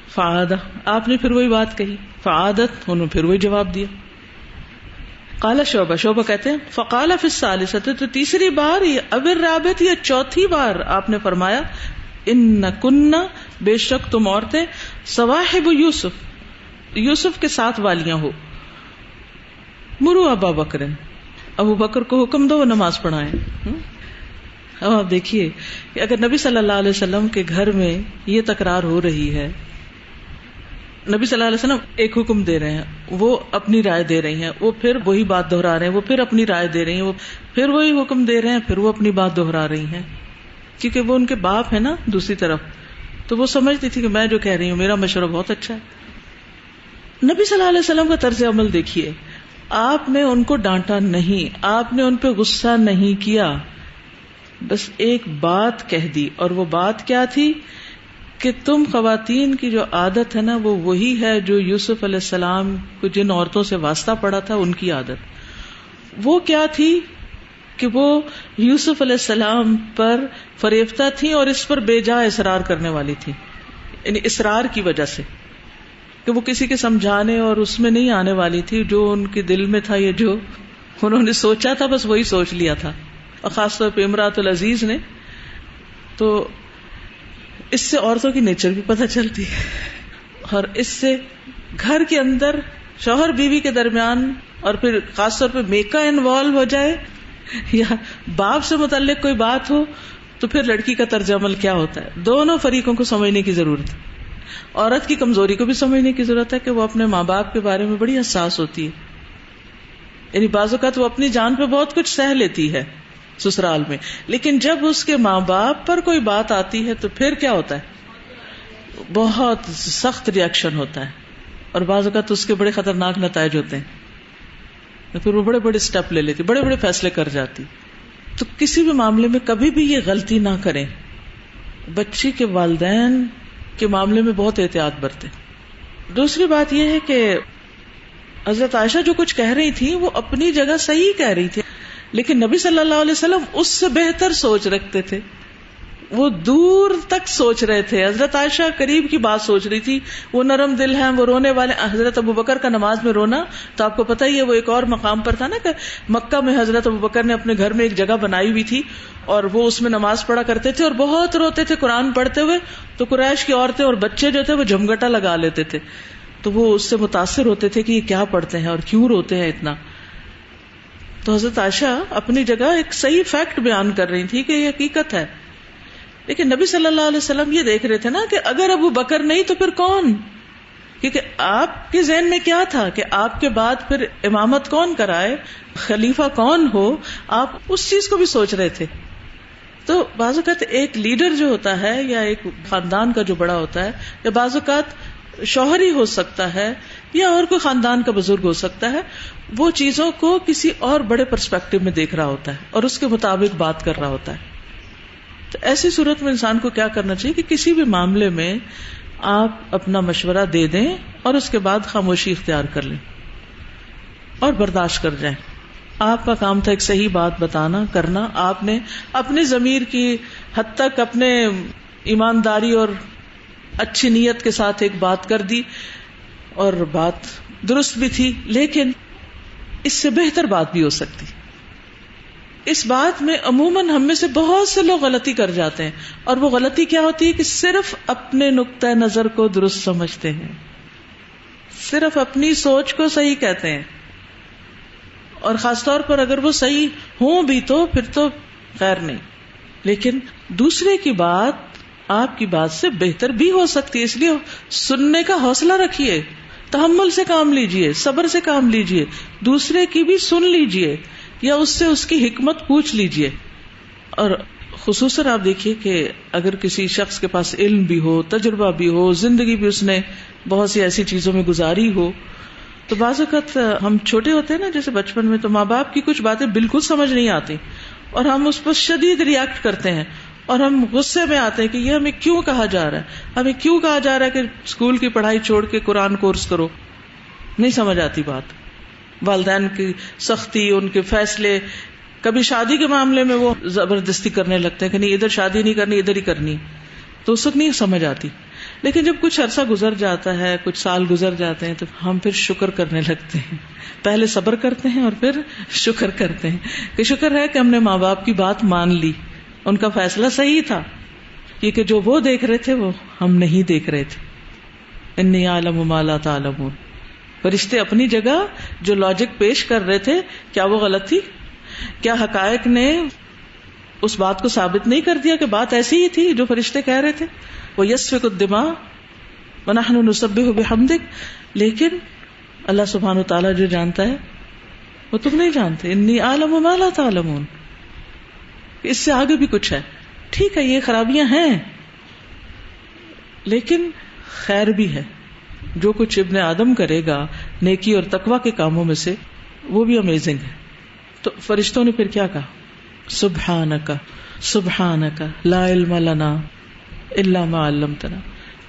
فعادہ آپ نے پھر وہی بات کہی, فعادت انہوں نے پھر وہی جواب دیا. قال شعبہ کہتے ہیں فقال فی الثالثۃ تو تیسری بار اب الرابعۃ یا چوتھی بار آپ نے فرمایا ان کننا بے شک تم عورتیں صواحب یوسف کے ساتھ والیاں ہو. مرو ابا بکر ابو بکر کو حکم دو وہ نماز پڑھائیں. اب آپ دیکھیے کہ اگر نبی صلی اللہ علیہ وسلم کے گھر میں یہ تکرار ہو رہی ہے, نبی صلی اللہ علیہ وسلم ایک حکم دے رہے ہیں, وہ اپنی رائے دے رہی ہیں, وہ پھر وہی بات دہرا رہے ہیں, وہ پھر اپنی رائے دے رہی ہیں, وہ پھر وہی حکم دے رہے ہیں, پھر وہ اپنی بات دہرا رہی ہیں, کیونکہ وہ ان کے باپ ہے نا دوسری طرف, تو وہ سمجھتی تھی کہ میں جو کہہ رہی ہوں میرا مشورہ بہت اچھا ہے. نبی صلی اللہ علیہ وسلم کا طرز عمل دیکھیے, آپ نے ان کو ڈانٹا نہیں, آپ نے ان پہ غصہ نہیں کیا, بس ایک بات کہہ دی. اور وہ بات کیا تھی کہ تم خواتین کی جو عادت ہے نا وہ وہی ہے جو یوسف علیہ السلام کو جن عورتوں سے واسطہ پڑا تھا ان کی عادت. وہ کیا تھی کہ وہ یوسف علیہ السلام پر فریفتہ تھی اور اس پر بے جا اصرار کرنے والی تھی, یعنی اصرار کی وجہ سے کہ وہ کسی کے سمجھانے اور اس میں نہیں آنے والی تھی, جو ان کے دل میں تھا, یہ جو انہوں نے سوچا تھا بس وہی سوچ لیا تھا. اور خاص طور پہ امراۃ العزیز نے, تو اس سے عورتوں کی نیچر بھی پتہ چلتی ہے, اور اس سے گھر کے اندر شوہر بیوی کے درمیان اور پھر خاص طور پہ میکا انوالو ہو جائے یا باپ سے متعلق کوئی بات ہو تو پھر لڑکی کا طرز عمل کیا ہوتا ہے. دونوں فریقوں کو سمجھنے کی ضرورت ہے. عورت کی کمزوری کو بھی سمجھنے کی ضرورت ہے کہ وہ اپنے ماں باپ کے بارے میں بڑی حساس ہوتی ہے, یعنی بعض اوقات وہ اپنی جان پہ بہت کچھ سہ لیتی ہے سسرال میں, لیکن جب اس کے ماں باپ پر کوئی بات آتی ہے تو پھر کیا ہوتا ہے, بہت سخت ری ایکشن ہوتا ہے, اور بعض اوقات اس کے بڑے خطرناک نتائج ہوتے ہیں, تو پھر وہ بڑے بڑے سٹیپ لے لیتی, بڑے بڑے فیصلے کر جاتی. تو کسی بھی معاملے میں کبھی بھی یہ غلطی نہ کریں. بچی کے والدین کے معاملے میں بہت احتیاط برتیں. دوسری بات یہ ہے کہ حضرت عائشہ جو کچھ کہہ رہی تھی وہ اپنی جگہ صحیح کہہ رہی تھی, لیکن نبی صلی اللہ علیہ وسلم اس سے بہتر سوچ رکھتے تھے, وہ دور تک سوچ رہے تھے. حضرت عائشہ قریب کی بات سوچ رہی تھی, وہ نرم دل ہیں, وہ رونے والے. حضرت ابو بکر کا نماز میں رونا تو آپ کو پتہ ہی ہے وہ ایک اور مقام پر تھا نا, کہ مکہ میں حضرت ابو بکر نے اپنے گھر میں ایک جگہ بنائی ہوئی تھی اور وہ اس میں نماز پڑھا کرتے تھے اور بہت روتے تھے قرآن پڑھتے ہوئے. تو قریش کی عورتیں اور بچے جو تھے وہ جھمگٹا لگا لیتے تھے, تو وہ اس سے متاثر ہوتے تھے کہ یہ کیا پڑھتے ہیں اور کیوں روتے ہیں اتنا. تو حضرت عائشہ اپنی جگہ ایک صحیح فیکٹ بیان کر رہی تھی کہ یہ حقیقت ہے, لیکن نبی صلی اللہ علیہ وسلم یہ دیکھ رہے تھے نا کہ اگر ابو بکر نہیں تو پھر کون, کیونکہ آپ کے ذہن میں کیا تھا کہ آپ کے بعد پھر امامت کون کرائے, خلیفہ کون ہو, آپ اس چیز کو بھی سوچ رہے تھے. تو بعض اوقات ایک لیڈر جو ہوتا ہے یا ایک خاندان کا جو بڑا ہوتا ہے, یا بعض اوقات شوہر ہی ہو سکتا ہے یا اور کوئی خاندان کا بزرگ ہو سکتا ہے, وہ چیزوں کو کسی اور بڑے پرسپیکٹو میں دیکھ رہا ہوتا ہے اور اس کے مطابق بات کر رہا ہوتا ہے. تو ایسی صورت میں انسان کو کیا کرنا چاہیے کہ کسی بھی معاملے میں آپ اپنا مشورہ دے دیں اور اس کے بعد خاموشی اختیار کر لیں اور برداشت کر جائیں. آپ کا کام تھا ایک صحیح بات بتانا کرنا, آپ نے اپنی ضمیر کی حد تک اپنے ایمانداری اور اچھی نیت کے ساتھ ایک بات کر دی اور بات درست بھی تھی, لیکن اس سے بہتر بات بھی ہو سکتی. اس بات میں عموماً ہم میں سے بہت سے لوگ غلطی کر جاتے ہیں, اور وہ غلطی کیا ہوتی ہے کہ صرف اپنے نقطۂ نظر کو درست سمجھتے ہیں, صرف اپنی سوچ کو صحیح کہتے ہیں, اور خاص طور پر اگر وہ صحیح ہوں بھی تو پھر تو خیر نہیں, لیکن دوسرے کی بات آپ کی بات سے بہتر بھی ہو سکتی ہے. اس لیے سننے کا حوصلہ رکھیے, تحمل سے کام لیجئے, صبر سے کام لیجئے, دوسرے کی بھی سن لیجئے یا اس سے اس کی حکمت پوچھ لیجئے. اور خصوصاً آپ دیکھیے کہ اگر کسی شخص کے پاس علم بھی ہو، تجربہ بھی ہو، زندگی بھی اس نے بہت سی ایسی چیزوں میں گزاری ہو، تو بعض اوقات ہم چھوٹے ہوتے ہیں نا، جیسے بچپن میں، تو ماں باپ کی کچھ باتیں بالکل سمجھ نہیں آتی اور ہم اس پر شدید ریئیکٹ کرتے ہیں اور ہم غصے میں آتے ہیں کہ یہ ہمیں کیوں کہا جا رہا ہے، ہمیں کیوں کہا جا رہا ہے کہ اسکول کی پڑھائی چھوڑ کے قرآن کورس کرو. نہیں سمجھ آتی بات. والدین کی سختی، ان کے فیصلے، کبھی شادی کے معاملے میں وہ زبردستی کرنے لگتے ہیں کہ نہیں ادھر شادی نہیں کرنی، ادھر ہی کرنی، تو اس وقت نہیں سمجھ آتی. لیکن جب کچھ عرصہ گزر جاتا ہے، کچھ سال گزر جاتے ہیں، تو ہم پھر شکر کرنے لگتے ہیں. پہلے صبر کرتے ہیں اور پھر شکر کرتے ہیں کہ شکر ہے کہ ہم نے ماں باپ کی بات مان لی، ان کا فیصلہ صحیح تھا، کیونکہ جو وہ دیکھ رہے تھے وہ ہم نہیں دیکھ رہے تھے. انی اعلم ما لا تعلمون. فرشتے اپنی جگہ جو لاجک پیش کر رہے تھے، کیا وہ غلط تھی؟ کیا حقائق نے اس بات کو ثابت نہیں کر دیا کہ بات ایسی ہی تھی جو فرشتے کہہ رہے تھے؟ وَيَسْفِكُ الدِّمَاءَ وَنَحْنُ نُسَبِّحُ بِحَمْدِكَ. لیکن اللہ سبحانہ وتعالیٰ جو جانتا ہے وہ تم نہیں جانتے. انی اعلم ما لا تعلمون. اس سے آگے بھی کچھ ہے. ٹھیک ہے، یہ خرابیاں ہیں لیکن خیر بھی ہے. جو کچھ ابن آدم کرے گا نیکی اور تقوی کے کاموں میں سے، وہ بھی امیزنگ ہے. تو فرشتوں نے پھر کیا کہا؟ سبحانک سبحانک لا علم لنا الا ما علمتنا.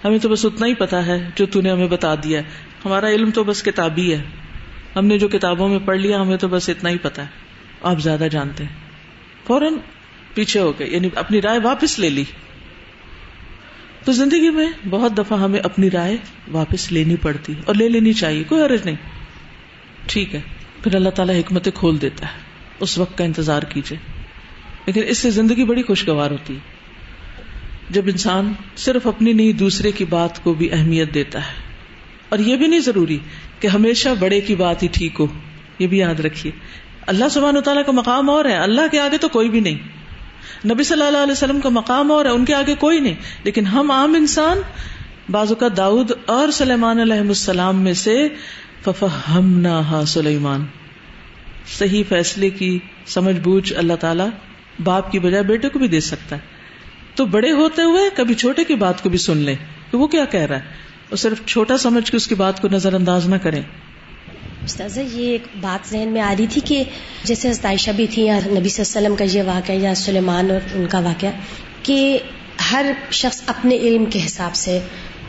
ہمیں تو بس اتنا ہی پتا ہے جو تو نے ہمیں بتا دیا ہے. ہمارا علم تو بس کتابی ہے، ہم نے جو کتابوں میں پڑھ لیا ہمیں تو بس اتنا ہی پتا ہے، آپ زیادہ جانتے ہیں. فوراً پیچھے ہو گئے، یعنی اپنی رائے واپس لے لی. تو زندگی میں بہت دفعہ ہمیں اپنی رائے واپس لینی پڑتی اور لے لینی چاہیے، کوئی حرج نہیں. ٹھیک ہے، پھر اللہ تعالیٰ حکمتیں کھول دیتا ہے، اس وقت کا انتظار کیجئے. لیکن اس سے زندگی بڑی خوشگوار ہوتی ہے جب انسان صرف اپنی نہیں دوسرے کی بات کو بھی اہمیت دیتا ہے. اور یہ بھی نہیں ضروری کہ ہمیشہ بڑے کی بات ہی ٹھیک ہو، یہ بھی یاد رکھیے. اللہ سبحانہ وتعالیٰ کا مقام اور ہے، اللہ کے آگے تو کوئی بھی نہیں. نبی صلی اللہ علیہ وسلم کا مقام اور ہے، ان کے آگے کوئی نہیں. لیکن ہم عام انسان بعض اوقات داؤد اور سلیمان علیہ السلام میں سے ففہمناہا سلیمان، صحیح فیصلے کی سمجھ بوجھ اللہ تعالیٰ باپ کی بجائے بیٹے کو بھی دے سکتا ہے. تو بڑے ہوتے ہوئے کبھی چھوٹے کی بات کو بھی سن لیں کہ وہ کیا کہہ رہا ہے، اور صرف چھوٹا سمجھ کے اس کی بات کو نظر انداز نہ کریں. استاذہ یہ ایک بات ذہن میں آ رہی تھی کہ جیسے حضرت عائشہ بھی تھی یا نبی صلی اللہ علیہ وسلم کا یہ واقعہ یا سلیمان اور ان کا واقعہ، کہ ہر شخص اپنے علم کے حساب سے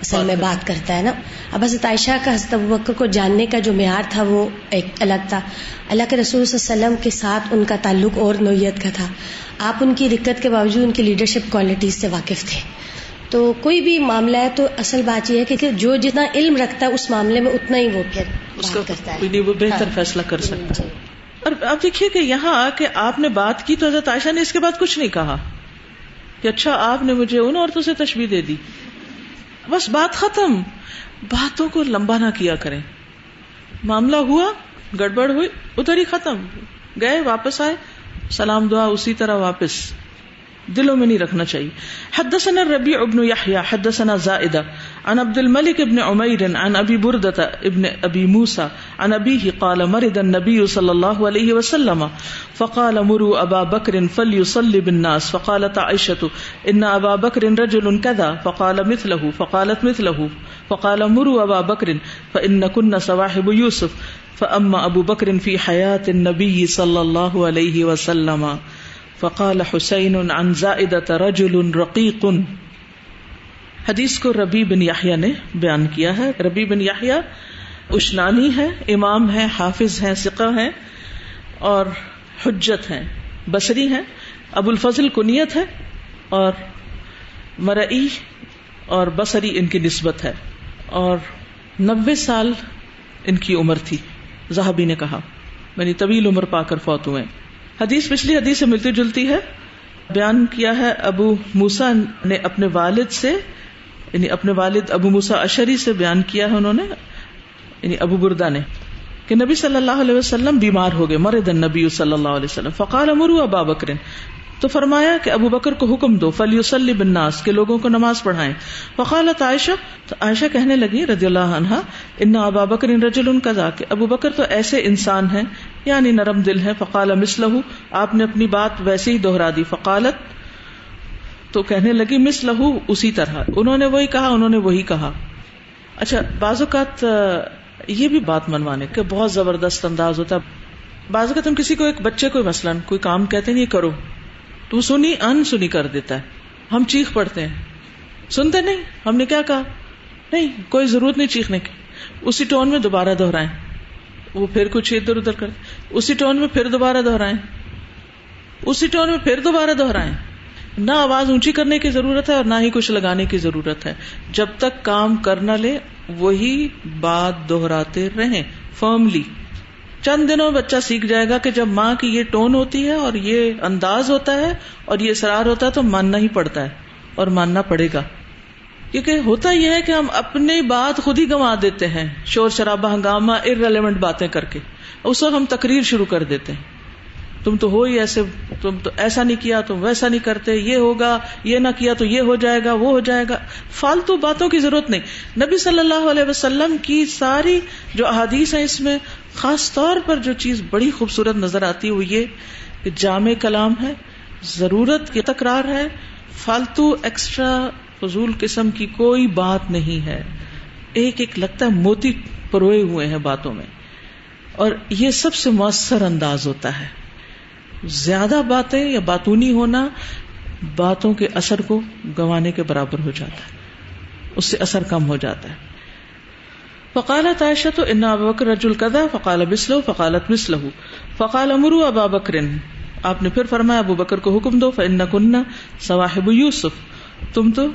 اصل میں بات کرتا ہے نا. اب حضرت عائشہ کا حضرت ابوبکر کو جاننے کا جو معیار تھا وہ ایک الگ تھا. اللہ کے رسول صلی اللہ علیہ وسلم کے ساتھ ان کا تعلق اور نوعیت کا تھا. آپ ان کی دقت کے باوجود ان کی لیڈرشپ کوالٹیز سے واقف تھے. تو کوئی بھی معاملہ ہے تو اصل بات یہ ہے کہ جو جتنا علم رکھتا ہے اس معاملے میں اتنا ہی وہ پھر بات کرتا ہے، وہ بہتر فیصلہ کر سکتا ہے. اور اب دیکھیے کہ یہاں آ کے آپ نے بات کی تو حضرت عائشہ نے اس کے بعد کچھ نہیں کہا کہ اچھا آپ نے مجھے ان عورتوں سے تشبیہ دے دی، بس بات ختم. باتوں کو لمبا نہ کیا کریں. معاملہ ہوا، گڑبڑ ہوئی، ادھر ہی ختم. گئے، واپس آئے، سلام دعا اسی طرح واپس، دلوں میں نہیں رکھنا چاہیے. حدثنا الربيع بن يحيى حدثنا زائدة عن عبد الملك بن عمير عن ابي بردة ابن ابي موسى عن ابيه قال مرض النبي صلى الله عليه وسلم فقال مروا ابا بكر فليصلي بالناس فقالت عائشة ان ابا بكر رجل كذا فقال مثله فقالت مثله فقال مروا ابا بكر فان كنا صواحب يوسف فاما ابو بكر في حياة النبي صلى الله عليه وسلم فقال حسین عن زائدة رجل رقیق. حدیث کو ربیع بن یحییٰ نے بیان کیا ہے. ربیع بن یحییٰ اشنانی ہے، امام ہے، حافظ ہیں، ثقہ ہیں اور حجت ہیں، بصری ہیں. ابو الفضل کنیت ہے اور مرئی اور بصری ان کی نسبت ہے، اور 90 سال ان کی عمر تھی. ذہبی نے کہا یعنی طویل عمر پا کر فوت ہوئے. حدیث پچھلی حدیث سے ملتی جلتی ہے. بیان کیا ہے ابو موسیٰ نے اپنے والد سے، یعنی اپنے والد ابو موسیٰ اشعری سے بیان کیا ہے انہوں نے، یعنی ابو بردہ نے، کہ نبی صلی اللہ علیہ وسلم بیمار ہو گئے. مرض النبی صلی اللہ علیہ وسلم فقال مروا ابا بکر، تو فرمایا کہ ابو بکر کو حکم دو، فلیصلی بالناس، کہ لوگوں کو نماز پڑھائیں. فقالت عائشہ، تو عائشہ کہنے لگی رضی اللہ عنہا، ان ابا بکر رجل کذا، کہ ابو بکر تو ایسے انسان ہیں یعنی نرم دل ہے. فقال مثلہ، آپ نے اپنی بات ویسے ہی دوہرا دی. فقالت، تو کہنے لگی مثلہ، اسی طرح، انہوں نے وہی کہا، انہوں نے وہی کہا. اچھا، بعض اوقات یہ بھی بات منوانے کا بہت زبردست انداز ہوتا ہے. بعض اوقات ہم کسی کو، ایک بچے کو مثلاً کوئی کام کہتے ہیں یہ کرو، تو وہ سنی ان سنی کر دیتا ہے. ہم چیخ پڑتے ہیں، سنتے نہیں، ہم نے کیا کہا، نہیں کوئی ضرورت نہیں چیخنے کی. اسی ٹون میں دوبارہ دہرائیں، وہ پھر کچھ ادھر ادھر کر، اسی ٹون میں پھر دوبارہ دہرائیں، اسی ٹون میں پھر دوبارہ دہرائیں. نہ آواز اونچی کرنے کی ضرورت ہے اور نہ ہی کچھ لگانے کی ضرورت ہے. جب تک کام کر نہ لے وہی بات دہراتے رہیں فرملی. چند دنوں بچہ سیکھ جائے گا کہ جب ماں کی یہ ٹون ہوتی ہے اور یہ انداز ہوتا ہے اور یہ اصرار ہوتا ہے تو ماننا ہی پڑتا ہے اور ماننا پڑے گا. کیونکہ ہوتا یہ ہے کہ ہم اپنی بات خود ہی گنوا دیتے ہیں شور شرابہ ہنگامہ ارریلیونٹ باتیں کر کے. اس وقت ہم تقریر شروع کر دیتے ہیں، تم تو ہو ہی ایسے، تم تو ایسا نہیں کیا، تم ویسا نہیں کرتے، یہ ہوگا، یہ نہ کیا تو یہ ہو جائے گا، وہ ہو جائے گا. فالتو باتوں کی ضرورت نہیں. نبی صلی اللہ علیہ وسلم کی ساری جو احادیث ہیں، اس میں خاص طور پر جو چیز بڑی خوبصورت نظر آتی ہے وہ یہ کہ جامع کلام ہے، ضرورت کی تکرار ہے، فالتو ایکسٹرا فضول قسم کی کوئی بات نہیں ہے. ایک ایک لگتا ہے موتی پروئے ہوئے ہیں باتوں میں، اور یہ سب سے مؤثر انداز ہوتا ہے. زیادہ باتیں یا باتونی ہونا باتوں کے اثر کو گنوانے کے برابر ہو جاتا ہے، اس سے اثر کم ہو جاتا ہے. فقالت عائشہ ان ابا بکر رجل کذا فقال مثلہ فقالت مثلہ فقال امروا ابا بکر، آپ نے پھر فرمایا ابو بکر کو حکم دو، فإنکن صواحب یوسف، تم تو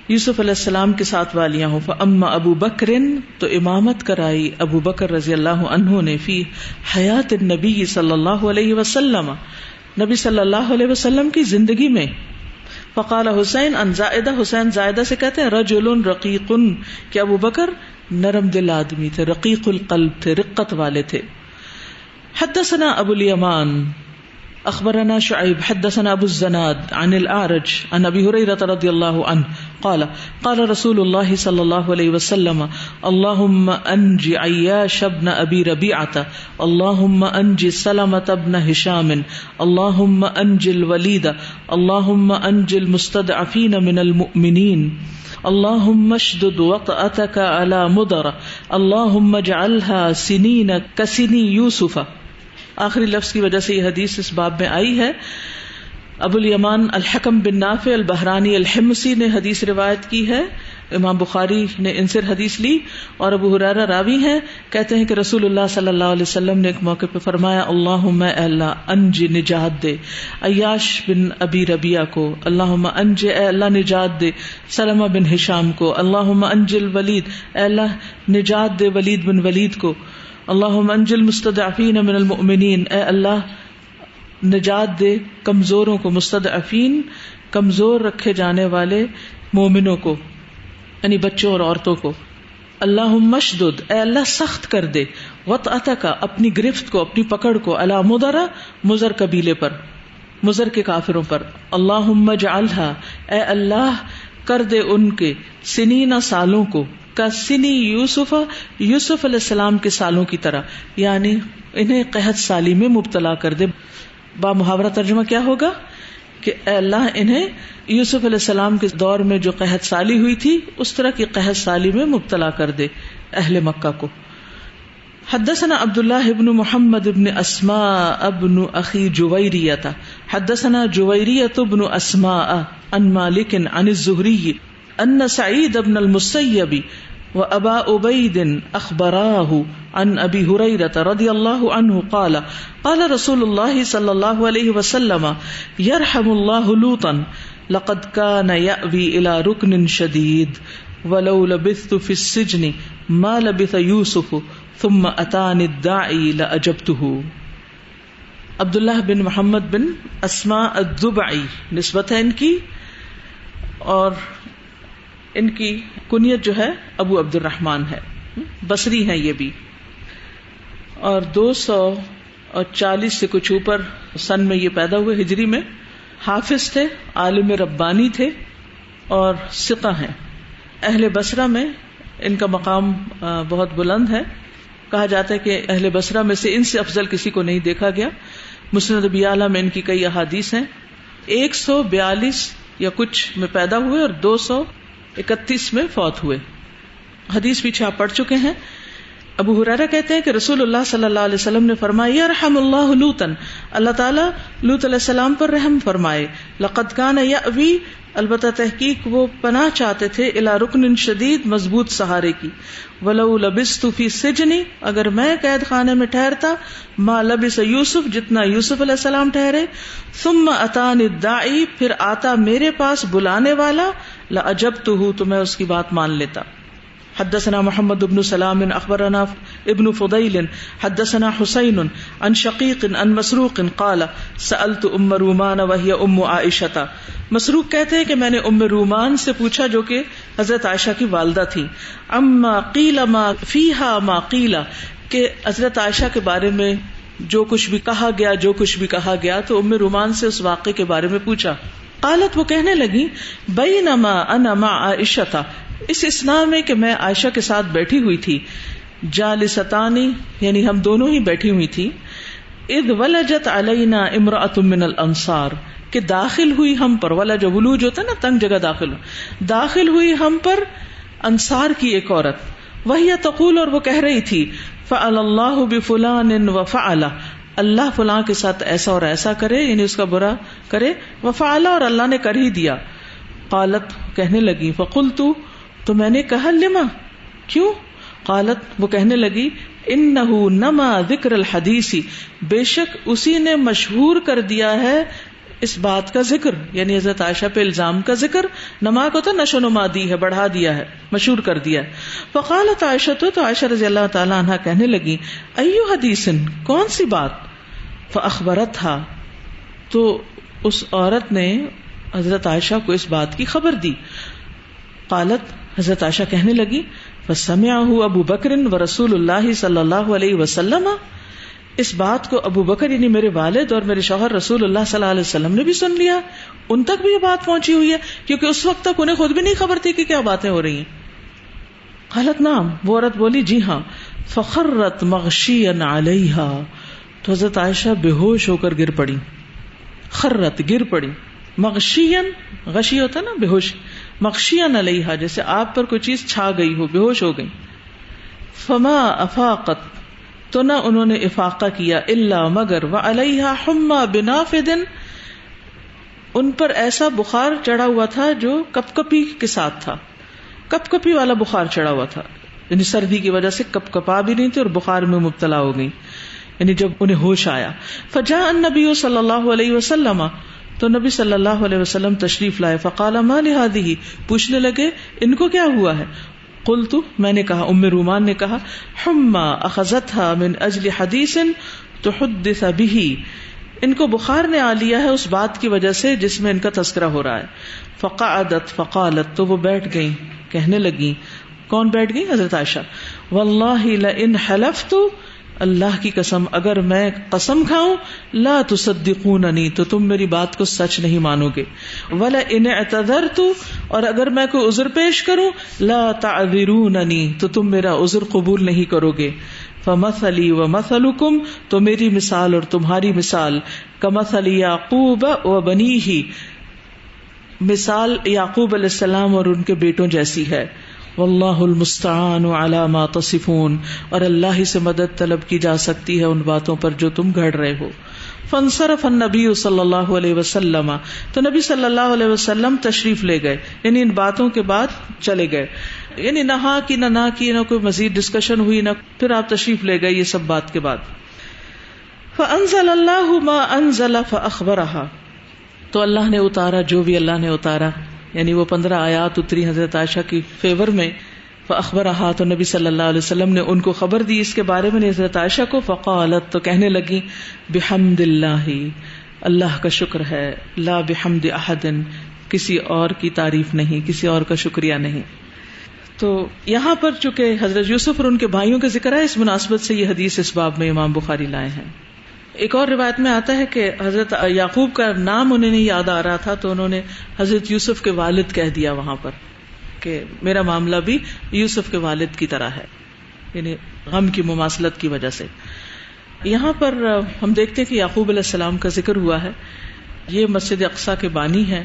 یوسف علیہ السلام کے ساتھ والیاں ہوں. فاما ابو بکر، تو امامت کرائی ابو بکر رضی اللہ عنہ نے فی حیات النبی صلی اللہ علیہ وسلم، نبی صلی اللہ علیہ وسلم کی زندگی میں. فقال حسین ان زائدہ، حسین زائدہ سے کہتے ہیں رجل رقیق، کہ ابو بکر نرم دل آدمی تھے، رقیق القلب تھے، رقت والے تھے. حدثنا ابو الیمان اخبرنا شعیب حدثنا ابو الزناد عن الاعرج عن ابی ہریرہ رضی اللہ عنہ قال قال رسول اللہ صلی اللہ علیہ وسلم اللہم انج عیاش ابن ابی ربیعۃ، اللہم انج سلمۃ ابن ہشام، اللہم انج الولید، اللہم انج المستضعفین من المؤمنین، اللہم اشدد وطأتک علی مضر، اللہم اجعلها سنین کسنی یوسف. آخری لفظ کی وجہ سے یہ حدیث اس باب میں آئی ہے. ابو الیمان الحکم بن نافع البحرانی الحمصی نے حدیث روایت کی ہے، امام بخاری نے ان سے حدیث لی، اور ابو ہریرہ راوی ہیں. کہتے ہیں کہ رسول اللہ صلی اللہ علیہ وسلم نے ایک موقع پہ فرمایا اللہم اے اللہ انج نجات دے عیاش بن ابی ربیعہ کو، اللہم انج اے اللہ نجات دے سلمہ بن ہشام کو، اللہم انج الولید اے اللہ نجات دے ولید بن ولید کو، اللہم انج المستضعفین من المؤمنین اے اللہ نجات دے کمزوروں کو، مستضعفین کمزور رکھے جانے والے مومنوں کو، یعنی بچوں اور عورتوں کو. اللہم اشدد اے اللہ سخت کر دے وطأتک اپنی گرفت کو، اپنی پکڑ کو، علی مضر مضر قبیلے پر، مضر کے کافروں پر. اللہم اجعلھا اے اللہ کر دے ان کے سنین سالوں کو، کا سنی یوسف یوسف علیہ السلام کے سالوں کی طرح، یعنی انہیں قحط سالی میں مبتلا کر دے. با محاورہ ترجمہ کیا ہوگا کہ اے اللہ انہیں یوسف علیہ السلام کے دور میں جو قحط سالی ہوئی تھی اس طرح کی قحط سالی میں مبتلا کر دے اہل مکہ کو. حدثنا عبداللہ ابن محمد ابن اسماء ابن اخی جویریہ حدثنا جویریہ ابن اسماء عن مالک عن الزہری ان سعید ابن المسیب وابا عبید اخبراہ عن ابی ہریرہ رضی اللہ عنہ قال قال رسول اللہ صلی اللہ علیہ وسلم یرحم اللہ لوطا لقد كان يأوي الى ركن شدید ولو لبثت في السجن ما لبث یوسف ثم اتاني الداعی لاجبته. عبداللہ بن محمد بن اسماء الضبعی نسبت ہے ان کی، اور ان کی کنیت جو ہے ابو عبد الرحمن ہے، بصری ہیں یہ بھی، اور 240 سے کچھ اوپر سن میں یہ پیدا ہوئے ہجری میں. حافظ تھے، عالم ربانی تھے، اور ثقہ ہیں. اہل بصرہ میں ان کا مقام بہت بلند ہے. کہا جاتا ہے کہ اہل بصرہ میں سے ان سے افضل کسی کو نہیں دیکھا گیا. مسند ابی اعلیٰ میں ان کی کئی احادیث ہیں. 142 یا کچھ میں پیدا ہوئے اور 231 میں فوت ہوئے. حدیث پیچھے آپ پڑھ چکے ہیں. ابو ہریرہ کہتے ہیں کہ رسول اللہ صلی اللہ علیہ وسلم نے فرمایا یرحم اللہ لوطا، اللہ تعالیٰ لوط علیہ السلام پر رحم فرمائے. لقد کان یأوی، البتہ تحقیق وہ پناہ چاہتے تھے، الی رکن شدید، مضبوط سہارے کی. ولو لبثت فی السجن، اگر میں قید خانے میں ٹھہرتا، ما لبث یوسف، جتنا یوسف علیہ السلام ٹھہرے. ثم اتانی الداعی، پھر آتا میرے پاس بلانے والا، لاجبتہ، تو میں اس کی بات مان لیتا. حدثنا محمد بن سلام اخبرنا ابن فضیل حدثنا حسین عن شقیق عن مسروق قال سألت ام رومان وہی ام عائشہ. مسروق کہتے ہیں کہ میں نے ام رومان سے پوچھا جو کہ حضرت عائشہ کی والدہ تھی. اما قیل ما فیہا ما قیل، کہ حضرت عائشہ کے بارے میں جو کچھ بھی کہا گیا تو ام رومان سے اس واقعے کے بارے میں پوچھا. قالت، وہ کہنے لگی، بینما انا مع عائشہ، اس اسنا میں کہ میں عائشہ کے ساتھ بیٹھی ہوئی تھی، جالستانی یعنی ہم دونوں ہی بیٹھی ہوئی تھی، اذ ولجت علینا امرأۃ من الانصار، کہ داخل ہوئی ہم پر، ولج ولوج ہوتا ہے نا تنگ جگہ داخل ہوئی ہم پر انصار کی ایک عورت. وہی تقول، اور وہ کہہ رہی تھی، فعل اللہ بفلان وفعل، اللہ فلاں کے ساتھ ایسا اور ایسا کرے، یعنی اس کا برا کرے، وفعل، اور اللہ نے کر ہی دیا. قالت، کہنے لگی، فقلت، تو میں نے کہا، لما، کیوں؟ قالت، وہ کہنے لگی، انہ نما ذکر الحدیث، بے شک اسی نے مشہور کر دیا ہے اس بات کا ذکر، یعنی حضرت عائشہ پہ الزام کا ذکر. نما کو تو نشو نما دی ہے، بڑھا دیا ہے، مشہور کر دیا ہے. فقالت عائشہ، تو عائشہ رضی اللہ تعالی عنہا کہنے لگی، ایو حدیث، کون سی بات؟ فاخبرتھا، تو اس عورت نے حضرت عائشہ کو اس بات کی خبر دی. قالت، حضرت عائشہ کہنے لگی، فسمعہ ابو بکر ورسول اللہ صلی اللہ علیہ وسلم، اس بات کو ابو بکر یعنی میرے والد اور میرے شوہر رسول اللہ صلی اللہ علیہ وسلم نے بھی سن لیا، ان تک بھی یہ بات پہنچی ہوئی ہے، کیونکہ اس وقت تک انہیں خود بھی نہیں خبر تھی کہ کیا باتیں ہو رہی ہیں. قالت نعم، وہ عورت بولی، جی ہاں. فخرت مغشیا علیہا، تو حضرت عائشہ بے ہوش ہو کر گر پڑی. خرت، گر پڑی. مغشین، غشی ہوتا نا بے ہوش، مغشین علیہا، جیسے آپ پر کوئی چیز چھا گئی ہو، بے ہوش ہو گئی. فما افاقت، تو نہ انہوں نے افاقہ کیا، الا مگر، وعلیہا حمی بنافد، ان پر ایسا بخار چڑھا ہوا تھا جو کپ کپی کے ساتھ تھا، کپ کپی والا بخار چڑھا ہوا تھا، یعنی سردی کی وجہ سے کپ کپا بھی نہیں تھی اور بخار میں مبتلا ہو گئی، یعنی جب انہیں ہوش آیا. فجاء النبی صلی اللہ علیہ وسلم، تو نبی صلی اللہ علیہ وسلم تشریف لائے. فقال ما لهذه، پوچھنے لگے ان کو کیا ہوا ہے. قلت، میں نے کہا، ام رومان نے کہا، حما اخذتها من اجل حدیث تحدث به، ان کو بخار نے آ لیا ہے اس بات کی وجہ سے جس میں ان کا تذکرہ ہو رہا ہے. فقعدت فقالت، تو وہ بیٹھ گئی، کہنے لگی. کون بیٹھ گئی؟ حضرت عائشہ. واللہ لئن حلفت، اللہ کی قسم اگر میں قسم کھاؤں، لا تصدقوننی، تو تم میری بات کو سچ نہیں مانو گے. ولا ان اعتذرت، اور اگر میں کوئی عذر پیش کروں، لا تعذروننی، تو تم میرا عذر قبول نہیں کرو گے. فمثلی ومثلکم، تو میری مثال اور تمہاری مثال، کمثل یعقوب وبنیہ، مثال یعقوب علیہ السلام اور ان کے بیٹوں جیسی ہے. واللہ المستعان علی ما تصفون، اور اللہ ہی سے مدد طلب کی جا سکتی ہے ان باتوں پر جو تم گھڑ رہے ہو. فانصرف النبی صلی اللہ علیہ وسلم، تو نبی صلی اللہ علیہ وسلم تشریف لے گئے، یعنی ان باتوں کے بعد چلے گئے، یعنی نہ ہاں کی نہ کی، نہ کوئی مزید ڈسکشن ہوئی، نہ پھر آپ تشریف لے گئے یہ سب بات کے بعد. فانزل اللہ ما انزل فاخبرها، تو اللہ نے اتارا جو بھی اللہ نے اتارا، یعنی وہ 15 آیات اتری حضرت عائشہ کی فیور میں. فاخبرها، تو نبی صلی اللہ علیہ وسلم نے ان کو خبر دی اس کے بارے میں حضرت عائشہ کو. فقالت، تو کہنے لگی، بحمد اللہ، اللہ کا شکر ہے، لا بحمد احد، کسی اور کی تعریف نہیں، کسی اور کا شکریہ نہیں. تو یہاں پر چونکہ حضرت یوسف اور ان کے بھائیوں کا ذکر ہے، اس مناسبت سے یہ حدیث اس باب میں امام بخاری لائے ہیں. ایک اور روایت میں آتا ہے کہ حضرت یعقوب کا نام انہیں نہیں یاد آ رہا تھا تو انہوں نے حضرت یوسف کے والد کہہ دیا وہاں پر کہ میرا معاملہ بھی یوسف کے والد کی طرح ہے، یعنی غم کی مماثلت کی وجہ سے. یہاں پر ہم دیکھتے ہیں کہ یعقوب علیہ السلام کا ذکر ہوا ہے. یہ مسجد اقصی کے بانی ہیں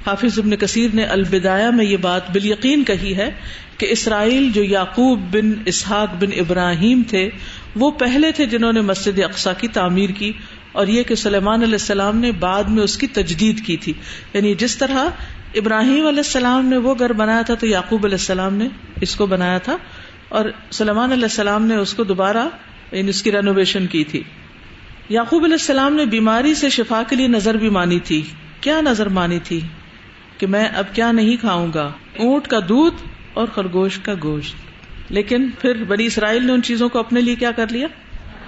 حافظ ابن کثیر نے البدایہ میں یہ بات بالیقین کہی ہے کہ اسرائیل جو یعقوب بن اسحاق بن ابراہیم تھے وہ پہلے تھے جنہوں نے مسجد اقصیٰ کی تعمیر کی، اور یہ کہ سلیمان علیہ السلام نے بعد میں اس کی تجدید کی تھی. یعنی جس طرح ابراہیم علیہ السلام نے وہ گھر بنایا تھا تو یعقوب علیہ السلام نے اس کو بنایا تھا، اور سلیمان علیہ السلام نے اس کو دوبارہ یعنی اس کی رینوویشن کی تھی. یعقوب علیہ السلام نے بیماری سے شفا کے لیے نظر بھی مانی تھی. کیا نظر مانی تھی؟ کہ میں اب کیا نہیں کھاؤں گا، اونٹ کا دودھ اور خرگوش کا گوشت. لیکن پھر بنی اسرائیل نے ان چیزوں کو اپنے لیے کیا کر لیا؟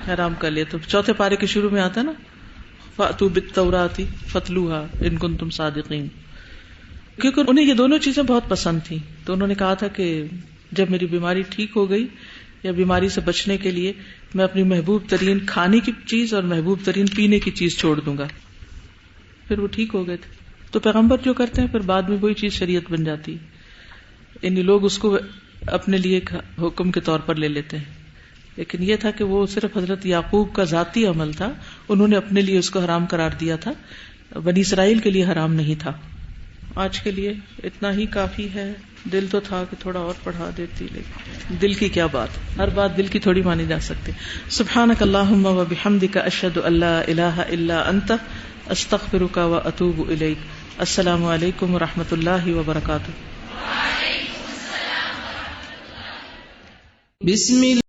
حرام کر لیا. تو چوتھے پارے کے شروع میں آتا ہے نا فَأْتُوا بِالتَّوْرَاةِ فَاتْلُوهَا إِن كُنتُمْ صَادِقِينَ، کیونکہ انہیں یہ دونوں چیزیں بہت پسند تھیں. تو انہوں نے کہا تھا کہ جب میری بیماری ٹھیک ہو گئی یا بیماری سے بچنے کے لیے میں اپنی محبوب ترین کھانے کی چیز اور محبوب ترین پینے کی چیز چھوڑ دوں گا. پھر وہ ٹھیک ہو گئے تھے. تو پیغمبر جو کرتے ہیں پھر بعد میں وہی چیز شریعت بن جاتی ہے. یعنی لوگ اس کو اپنے لیے حکم کے طور پر لے لیتے ہیں، لیکن یہ تھا کہ وہ صرف حضرت یعقوب کا ذاتی عمل تھا، انہوں نے اپنے لیے اس کو حرام قرار دیا تھا، بنی اسرائیل کے لیے حرام نہیں تھا. آج کے لیے اتنا ہی کافی ہے. دل تو تھا کہ تھوڑا اور پڑھا دیتی، لیکن دل کی کیا بات، ہر بات دل کی تھوڑی مانی جا سکتی. سبحانک اللہم و بحمدک اشہد ان لا الہ الا انت استغفرک و اتوب الیک. السلام علیکم و رحمۃ اللہ وبرکاتہ. بسم